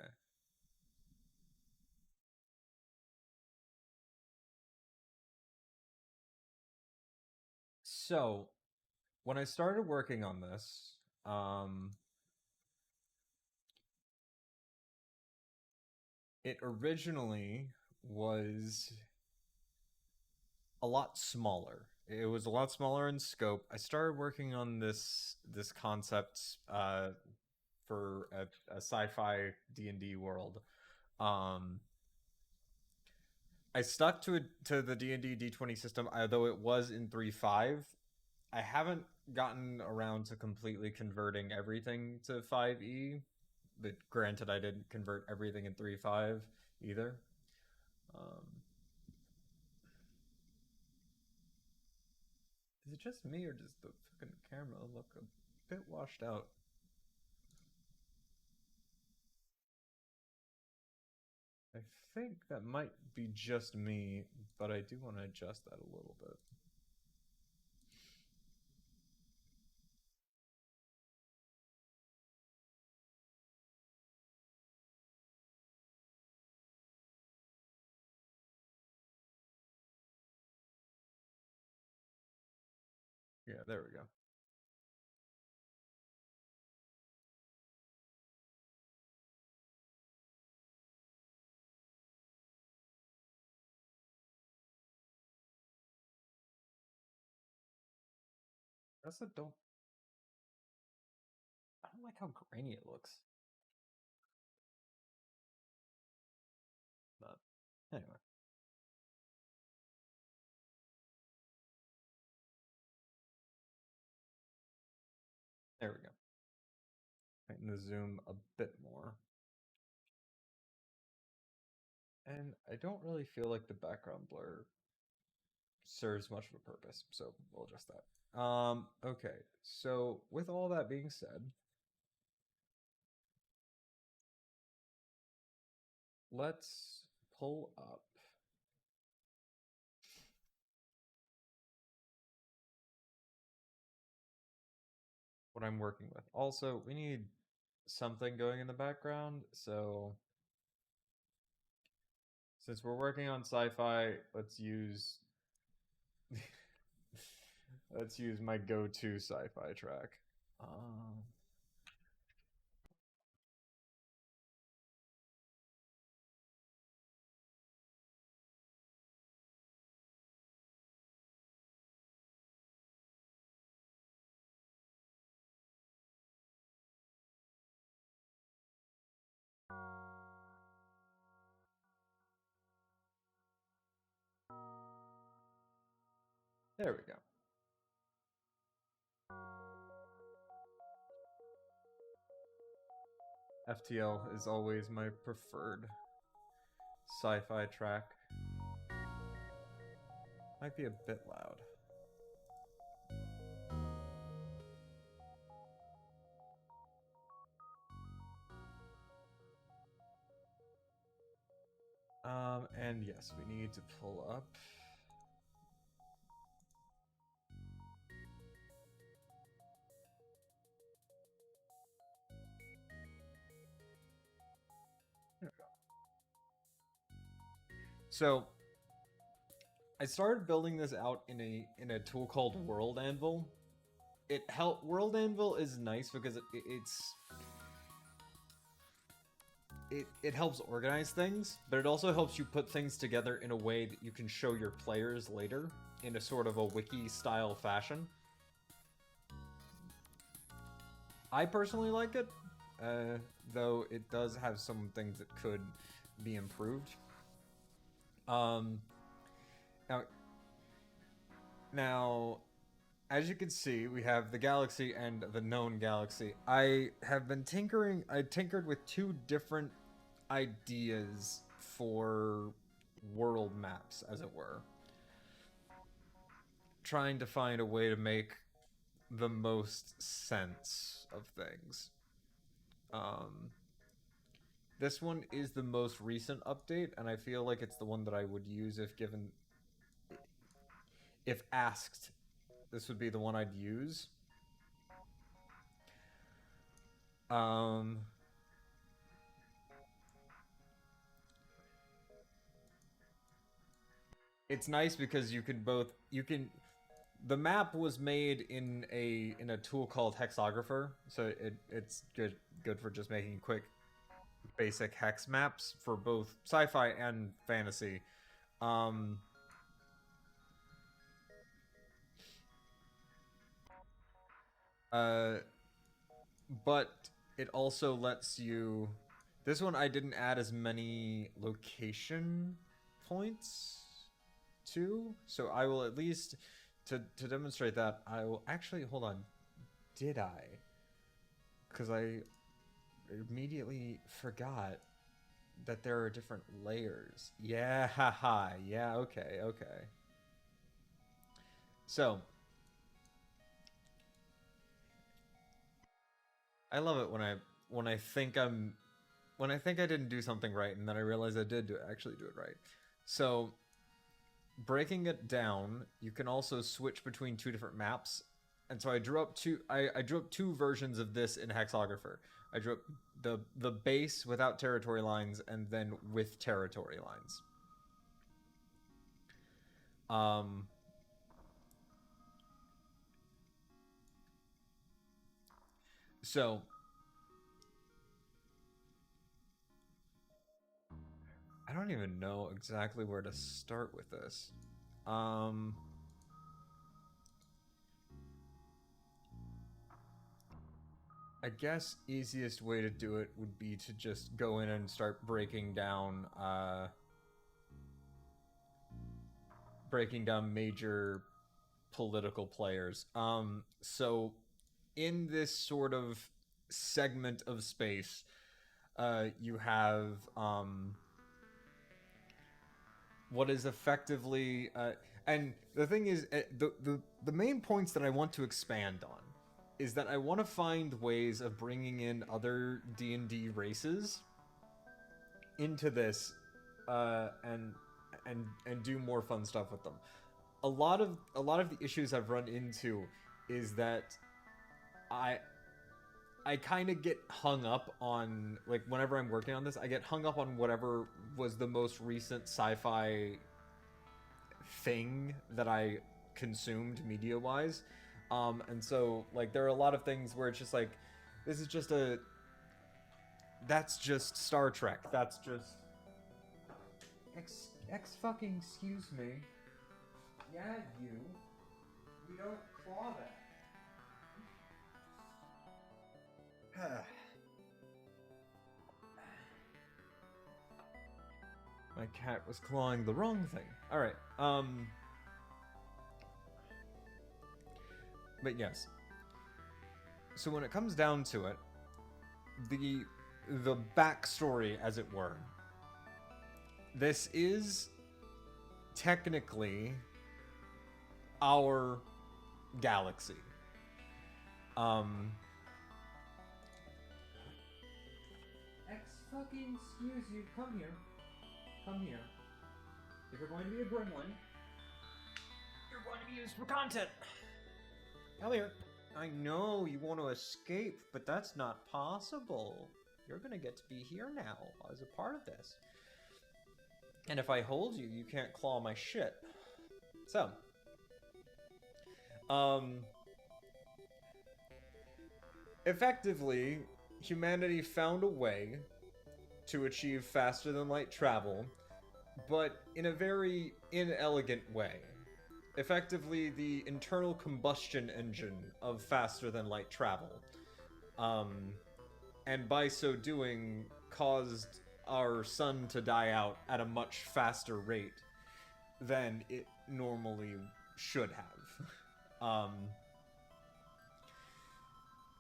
So, when I started working on this, it originally was a lot smaller. It was a lot smaller in scope. I started working on this concept for a sci-fi D&D world. Um, I stuck to the D&D D20 system, although it was in 3.5. I haven't gotten around to completely converting everything to 5e. But granted, I didn't convert everything in 3.5 either. Um, is it just me, or does the fucking camera look a bit washed out? I think that might be just me, but I do want to adjust that a little bit. Yeah, there we go. That's a don't. I don't like how grainy it looks. But anyway, there we go. Tighten the zoom a bit more. And I don't really feel like the background blur serves much of a purpose, so we'll adjust that. Okay, so with all that being said, let's pull up what I'm working with. Also, we need something going in the background, so since we're working on sci-fi, let's use let's use my go-to sci-fi track. Um, there we go. FTL is always my preferred sci-fi track. Might be a bit loud. And yes, we need to pull up. There we go. So I started building this out in a tool called World Anvil. World Anvil is nice because it helps organize things, but it also helps you put things together in a way that you can show your players later in a sort of a wiki style fashion. I personally like it, though it does have some things that could be improved. Um, now, now, as you can see, we have the galaxy and the known galaxy. I have been tinkering. I tinkered with two different ideas for world maps, as it were, trying to find a way to make the most sense of things. Um, this one is the most recent update, and I feel like it's the one that I would use if given, if asked. This would be the one I'd use. Um, it's nice because you can the map was made in a tool called Hexographer, so it's good for just making quick basic hex maps for both sci-fi and fantasy. Um, uh, but it also lets you. This one I didn't add as many location points to, so I will at least to demonstrate that I will actually hold on. Did I? Because I immediately forgot that there are different layers. Yeah, haha. Yeah, okay, okay. So, I love it when I think I'm when I think I didn't do something right and then I realize I did actually do it right. So, breaking it down, you can also switch between two different maps. And so I drew up two versions of this in Hexographer. I drew up the base without territory lines and then with territory lines. Um, so I don't even know exactly where to start with this. Um, I guess easiest way to do it would be to just go in and start breaking down major political players. So in this sort of segment of space, you have what is effectively and the thing is the main points that I want to expand on is that I want to find ways of bringing in other D&D races into this and do more fun stuff with them. A lot of the issues I've run into is that I I kind of get hung up on, like, whenever I'm working on this, I get hung up on whatever was the most recent sci-fi thing that I consumed media wise. And so, like, there are a lot of things where it's just like, this is just a. That's just Star Trek. That's just. X fucking excuse me. Yeah, you. You don't claw that. My cat was clawing the wrong thing. Alright, but yes. So when it comes down to it, the backstory, as it were, this is technically our galaxy. X fucking excuse you, come here. Come here. If you're going to be a gremlin, you're going to be used for content. Come here. I know you want to escape, but that's not possible. You're going to get to be here now as a part of this. And if I hold you, you can't claw my shit. So, effectively, humanity found a way to achieve faster than light travel, but in a very inelegant way. Effectively, the internal combustion engine of faster than light travel. And by so doing, caused our sun to die out at a much faster rate than it normally should have.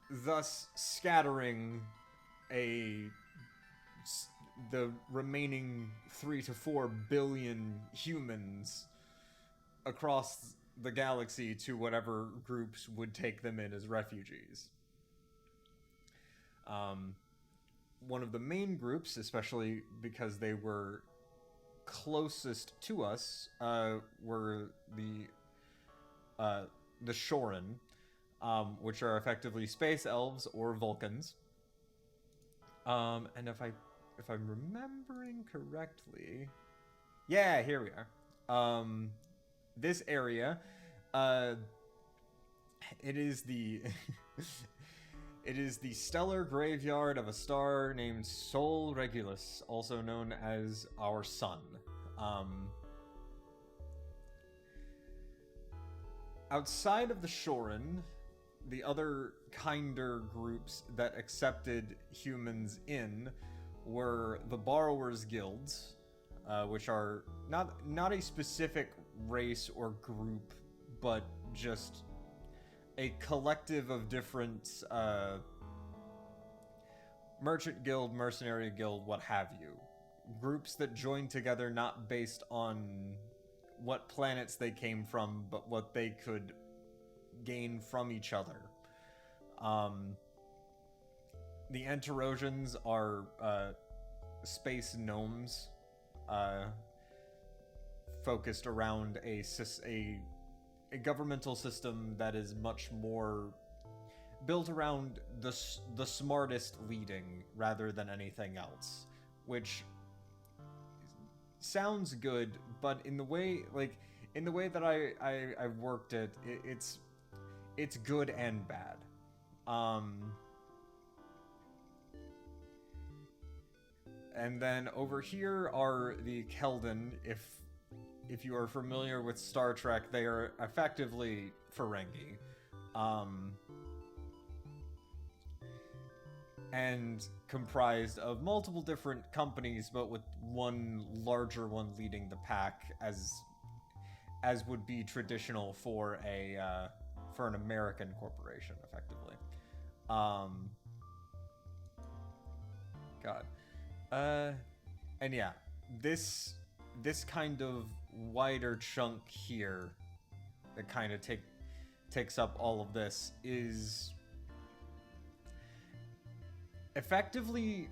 Thus scattering a the remaining 3 to 4 billion humans across the galaxy to whatever groups would take them in as refugees. One of the main groups, especially because they were closest to us, were the Shorin, which are effectively space elves or Vulcans. And if I'm remembering correctly, yeah, here we are. This area, it is the it is the stellar graveyard of a star named Sol Regulus, also known as our sun. Outside of the Shorin, the other kinder groups that accepted humans in were the Borrowers Guilds, which are not a specific race or group, but just a collective of different merchant guild, mercenary guild, what have you. Groups that join together not based on what planets they came from, but what they could gain from each other. The Enterosians are space gnomes focused around a governmental system that is much more built around the smartest leading rather than anything else, which sounds good, but in the way that I've worked it, it's good and bad. And then over here are the Keldon. If you are familiar with Star Trek, they are effectively Ferengi. And comprised of multiple different companies, but with one larger one leading the pack, as would be traditional for an American corporation, effectively. God. And yeah, this kind of wider chunk here that kind of takes up all of this is effectively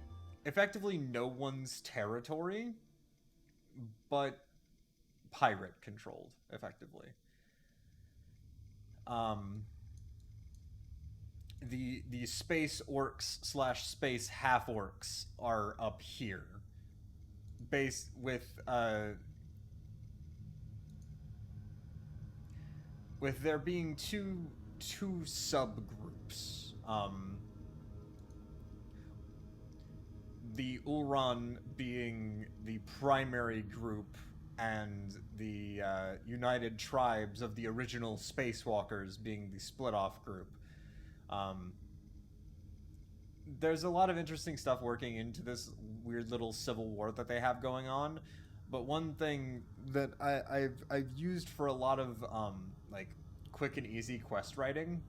no one's territory, but pirate controlled, effectively. The space orcs / space half orcs are up here, based with there being two subgroups. The Ulron being the primary group, and the United Tribes of the original Spacewalkers being the split-off group. There's a lot of interesting stuff working into this weird little civil war that they have going on, but one thing that I've used for a lot of like quick and easy quest writing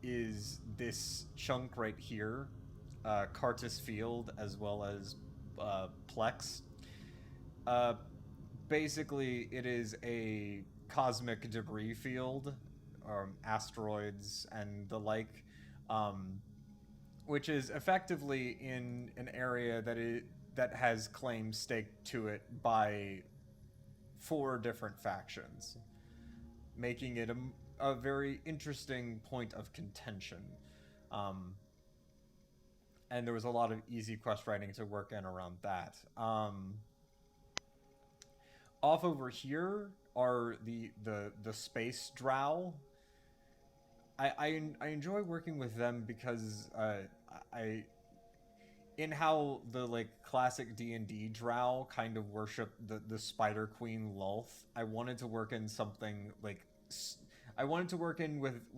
is this chunk right here, Cartus Field, as well as Plex. Basically, it is a cosmic debris field, asteroids and the like, which is effectively in an area that has claims staked to it by 4 different factions, making it a very interesting point of contention. And there was a lot of easy quest writing to work in around that. Off over here are the space drow. I enjoy working with them because in how the like classic D&D drow kind of worship the Spider Queen Lulth, I wanted to work in something like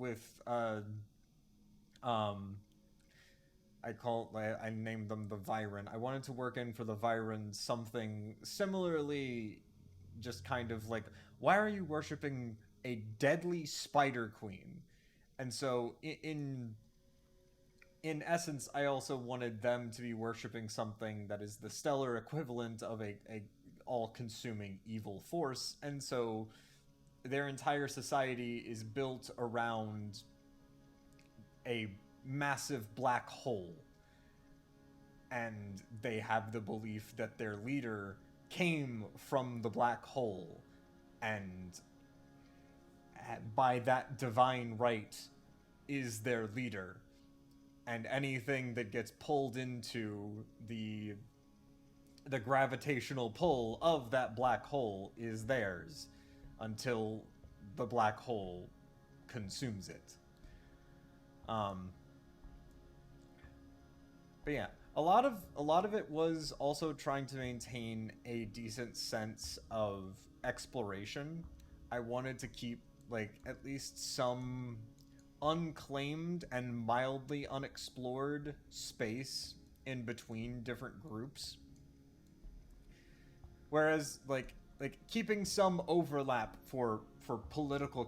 with I named them the Viren. I wanted to work in for the Viren something similarly, just kind of like, why are you worshiping a deadly spider queen? And so in essence, I also wanted them to be worshiping something that is the stellar equivalent of a all-consuming evil force, and so their entire society is built around a massive black hole, and they have the belief that their leader came from the black hole, and by that divine right is their leader, and anything that gets pulled into the gravitational pull of that black hole is theirs until the black hole consumes it. Um, but yeah, a lot of it was also trying to maintain a decent sense of exploration. I wanted to keep like at least some unclaimed and mildly unexplored space in between different groups. Whereas like keeping some overlap for political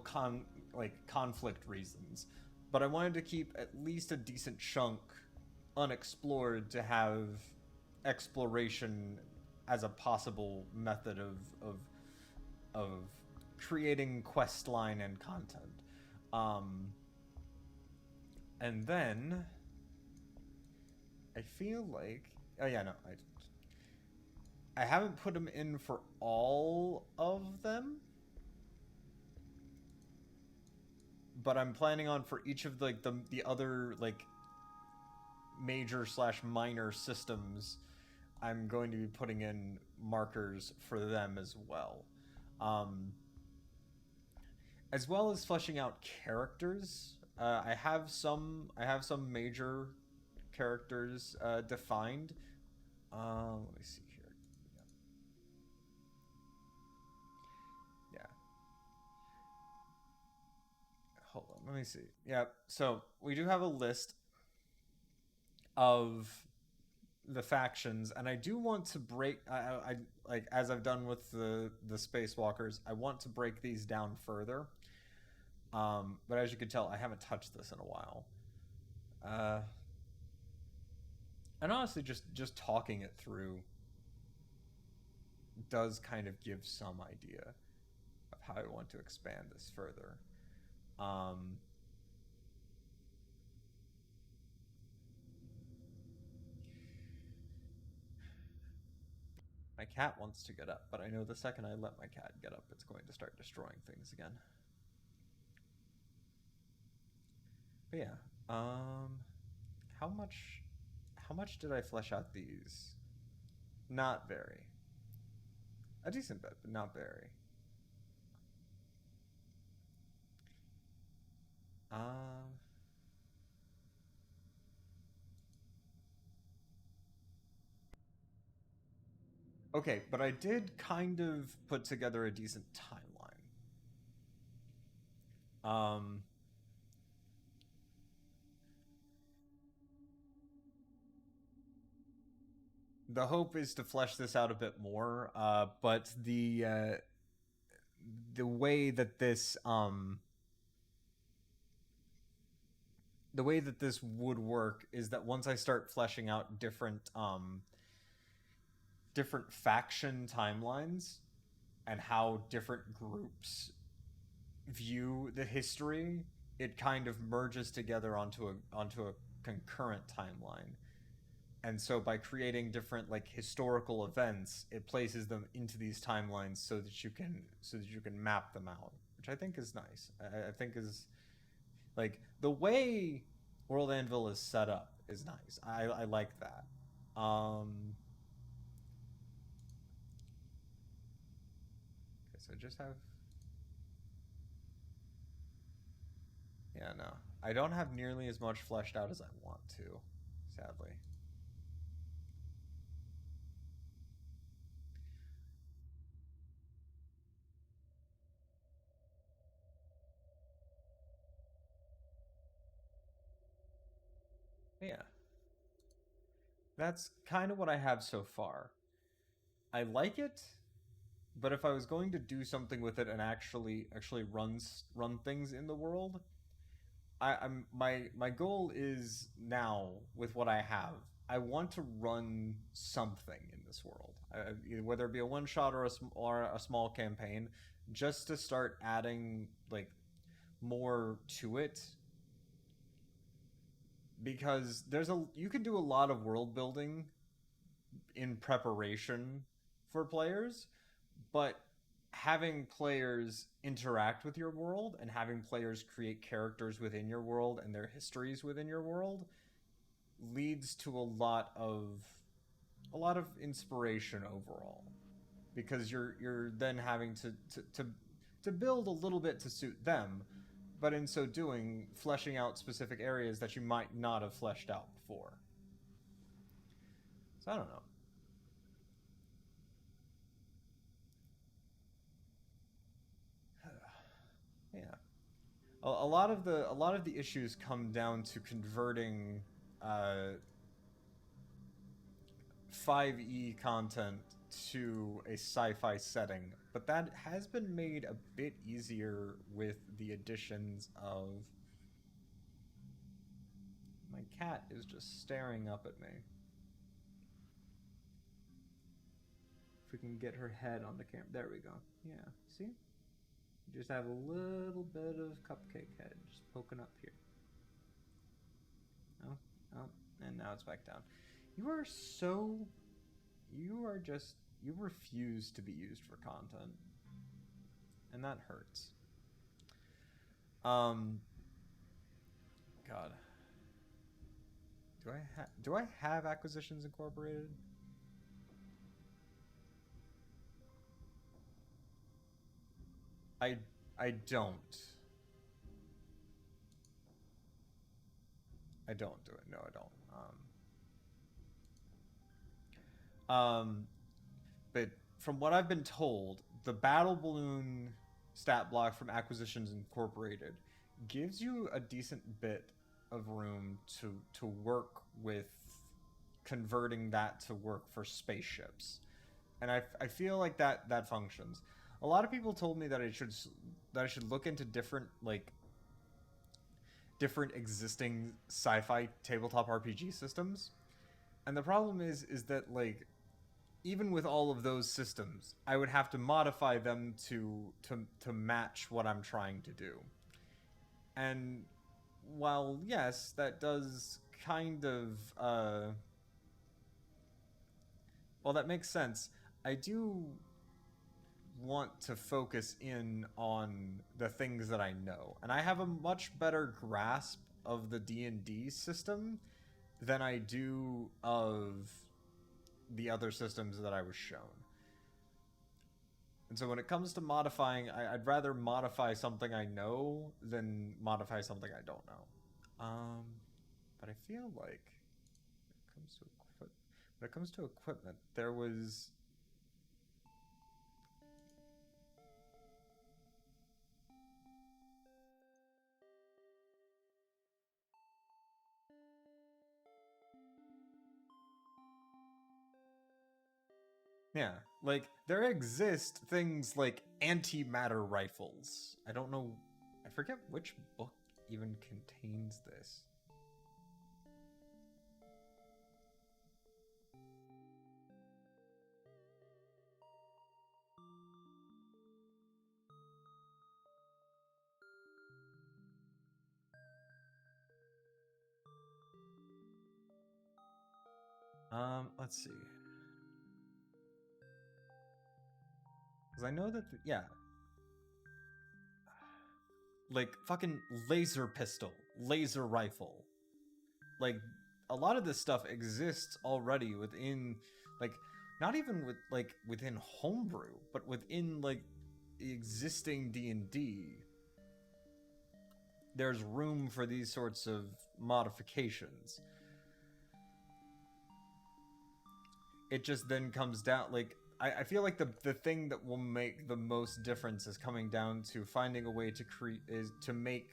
conflict reasons, but I wanted to keep at least a decent chunk unexplored to have exploration as a possible method of creating quest line and content. Um, and then I feel like, oh yeah, no, I haven't put them in for all of them, but I'm planning on for each of like the other like major slash minor systems. I'm going to be putting in markers for them as well, um, as well as fleshing out characters. I have some major characters defined. Let me see here. Yeah. Hold on. Let me see. Yeah. So we do have a list of the factions, and I do want to break. I like as I've done with the spacewalkers. I want to break these down further. But as you can tell, I haven't touched this in a while. Uh, and honestly, just talking it through does kind of give some idea of how I want to expand this further. Um, my cat wants to get up, but I know the second I let my cat get up, it's going to start destroying things again. But yeah, how much, how much did I flesh out these? Not very. A decent bit, but not very. Um, okay, but I did kind of put together a decent timeline. Um, the hope is to flesh this out a bit more, but the way that this would work is that once I start fleshing out different faction timelines and how different groups view the history, it kind of merges together onto a concurrent timeline. And so by creating different like historical events, it places them into these timelines so that you can map them out, which I think is nice. I think is like the way World Anvil is set up is nice. I like that. Okay, so I just have, yeah, no. I don't have nearly as much fleshed out as I want to, sadly. Yeah. That's kind of what I have so far. I like it, but if I was going to do something with it and actually run things in the world, I'm my goal is now with what I have. I want to run something in this world, whether it be a one shot or a small campaign, just to start adding like more to it. Because you can do a lot of world building in preparation for players, but having players interact with your world and having players create characters within your world and their histories within your world leads to a lot of inspiration overall, because you're then having to build a little bit to suit them, but in so doing fleshing out specific areas that you might not have fleshed out before. So I don't know. Yeah. A lot of the issues come down to converting uh, 5e content to a sci-fi setting, but that has been made a bit easier with the additions of. My cat is just staring up at me. If we can get her head on the camera, there we go. Yeah, see, you just have a little bit of cupcake head just poking up here. Oh, oh, and now it's back down. You are so you are just you refuse to be used for content, and that hurts. Um, God, do I have Acquisitions Incorporated? I I don't. I don't do it. No, I don't. Um, but from what I've been told, the Battle Balloon stat block from Acquisitions Incorporated gives you a decent bit of room to work with converting that to work for spaceships, and I feel like that functions. A lot of people told me that I should look into different existing sci-fi tabletop RPG systems, and the problem is that like even with all of those systems, I would have to modify them to match what I'm trying to do. And while yes, that does kind of well, that makes sense. I do want to focus in on the things that I know, and I have a much better grasp of the D&D system than I do of the other systems that I was shown. And so when it comes to modifying, I'd rather modify something I know than modify something I don't know. But I feel like when it comes to equipment, there was. Yeah, like there exist things like antimatter rifles. I don't know. I forget which book even contains this. Let's see. Because I know that, yeah, like fucking laser pistol, laser rifle. Like a lot of this stuff exists already within, like, not even within homebrew, but within like existing D&D. There's room for these sorts of modifications. It just then comes down like I feel like the thing that will make the most difference is coming down to finding a way to create is to make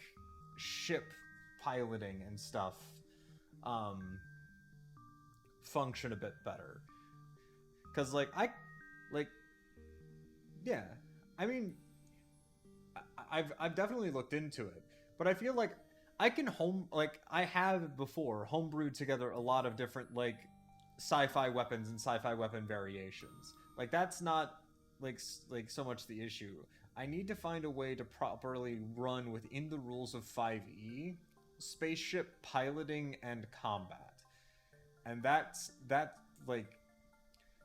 ship piloting and stuff um function a bit better. Because, yeah. I mean, I've definitely looked into it, but I feel like I can I have before homebrewed together a lot of different like sci-fi weapons and sci-fi weapon variations. Like that's not like so much the issue. I need to find a way to properly run within the rules of 5e spaceship piloting and combat. And like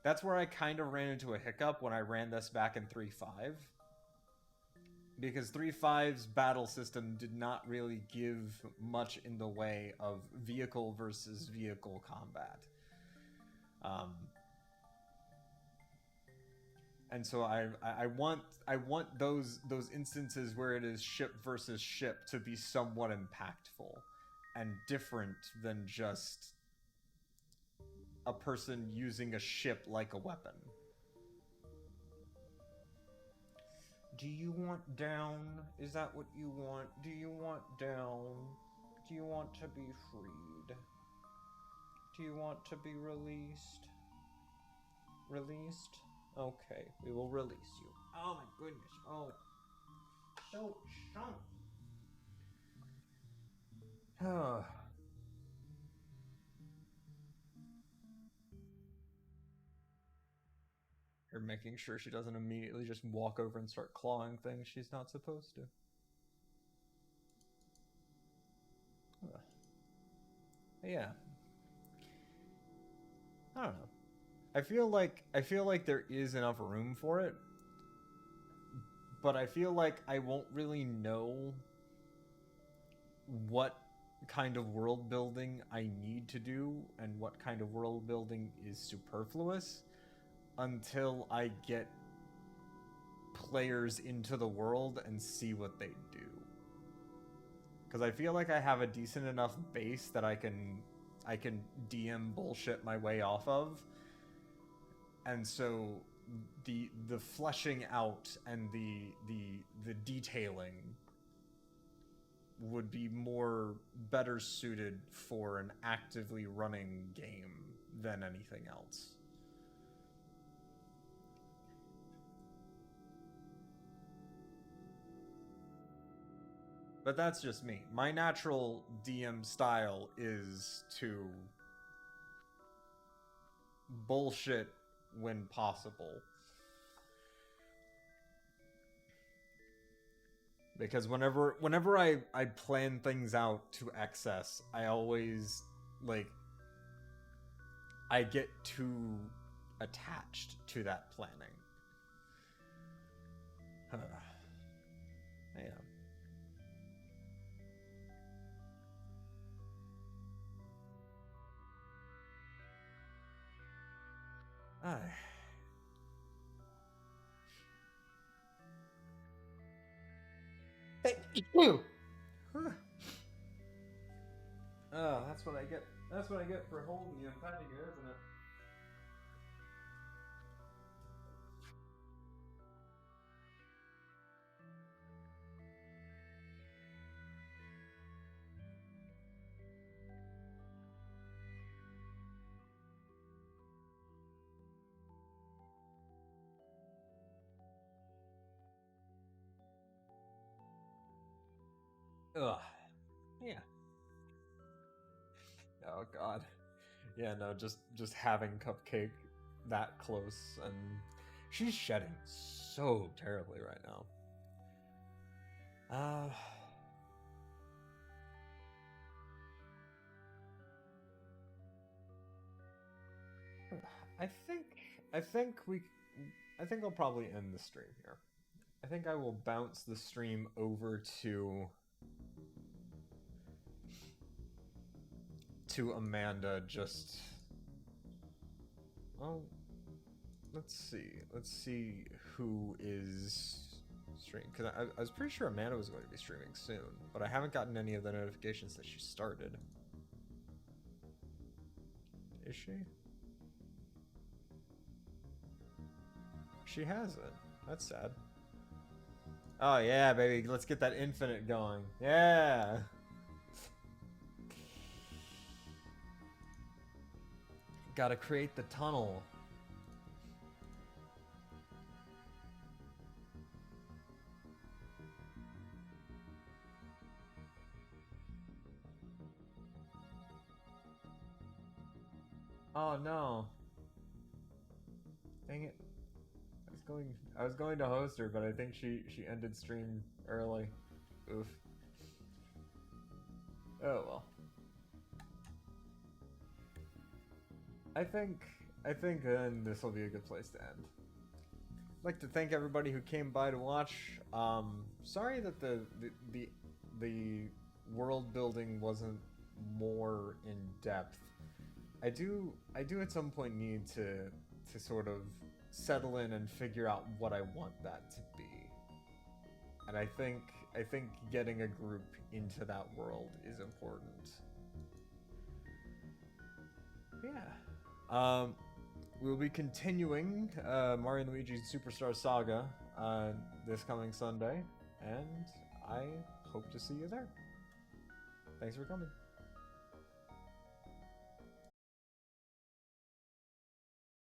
that's where I kind of ran into a hiccup when I ran this back in 3.5. Because 3.5's battle system did not really give much in the way of vehicle versus vehicle combat. And so I want those instances where it is ship versus ship to be somewhat impactful and different than just a person using a ship like a weapon. Do you want down? Is that what you want? Do you want down? Do you want to be freed? Do you want to be released? Released? Okay, we will release you. Oh my goodness. Oh. So chunk. You're making sure she doesn't immediately just walk over and start clawing things she's not supposed to. Yeah. I don't know. I feel like there is enough room for it, but I feel like I won't really know what kind of world building I need to do and what kind of world building is superfluous until I get players into the world and see what they do. Because I feel like I have a decent enough base that I can DM bullshit my way off of. And so the fleshing out and the detailing would be better suited for an actively running game than anything else. But that's just me. My natural DM style is to bullshit when possible. Because whenever I plan things out to excess, I always I get too attached to that planning. Yeah. Oh, that's what I get. That's what I get for holding you and petting you, isn't it? Ugh. Yeah. Oh God. Yeah, no, just having Cupcake that close, and she's shedding so terribly right now. I think I think we I think I'll probably end the stream here. I think I will bounce the stream over to Amanda. Just well, let's see who is streaming, because I was pretty sure Amanda was going to be streaming soon, but I haven't gotten any of the notifications that she started. Is she? She hasn't. That's sad. Oh yeah, baby, let's get that infinite going. Yeah. Gotta create the tunnel. Oh no. Dang it. I was going to host her, but I think she ended stream early. Oof. Oh well. I think then this will be a good place to end. I'd like to thank everybody who came by to watch. Sorry that the world building wasn't more in depth. I do at some point need to sort of settle in and figure out what I want that to be. And I think getting a group into that world is important. Yeah. We'll be continuing Mario & Luigi's Superstar Saga this coming Sunday, and I hope to see you there. Thanks for coming.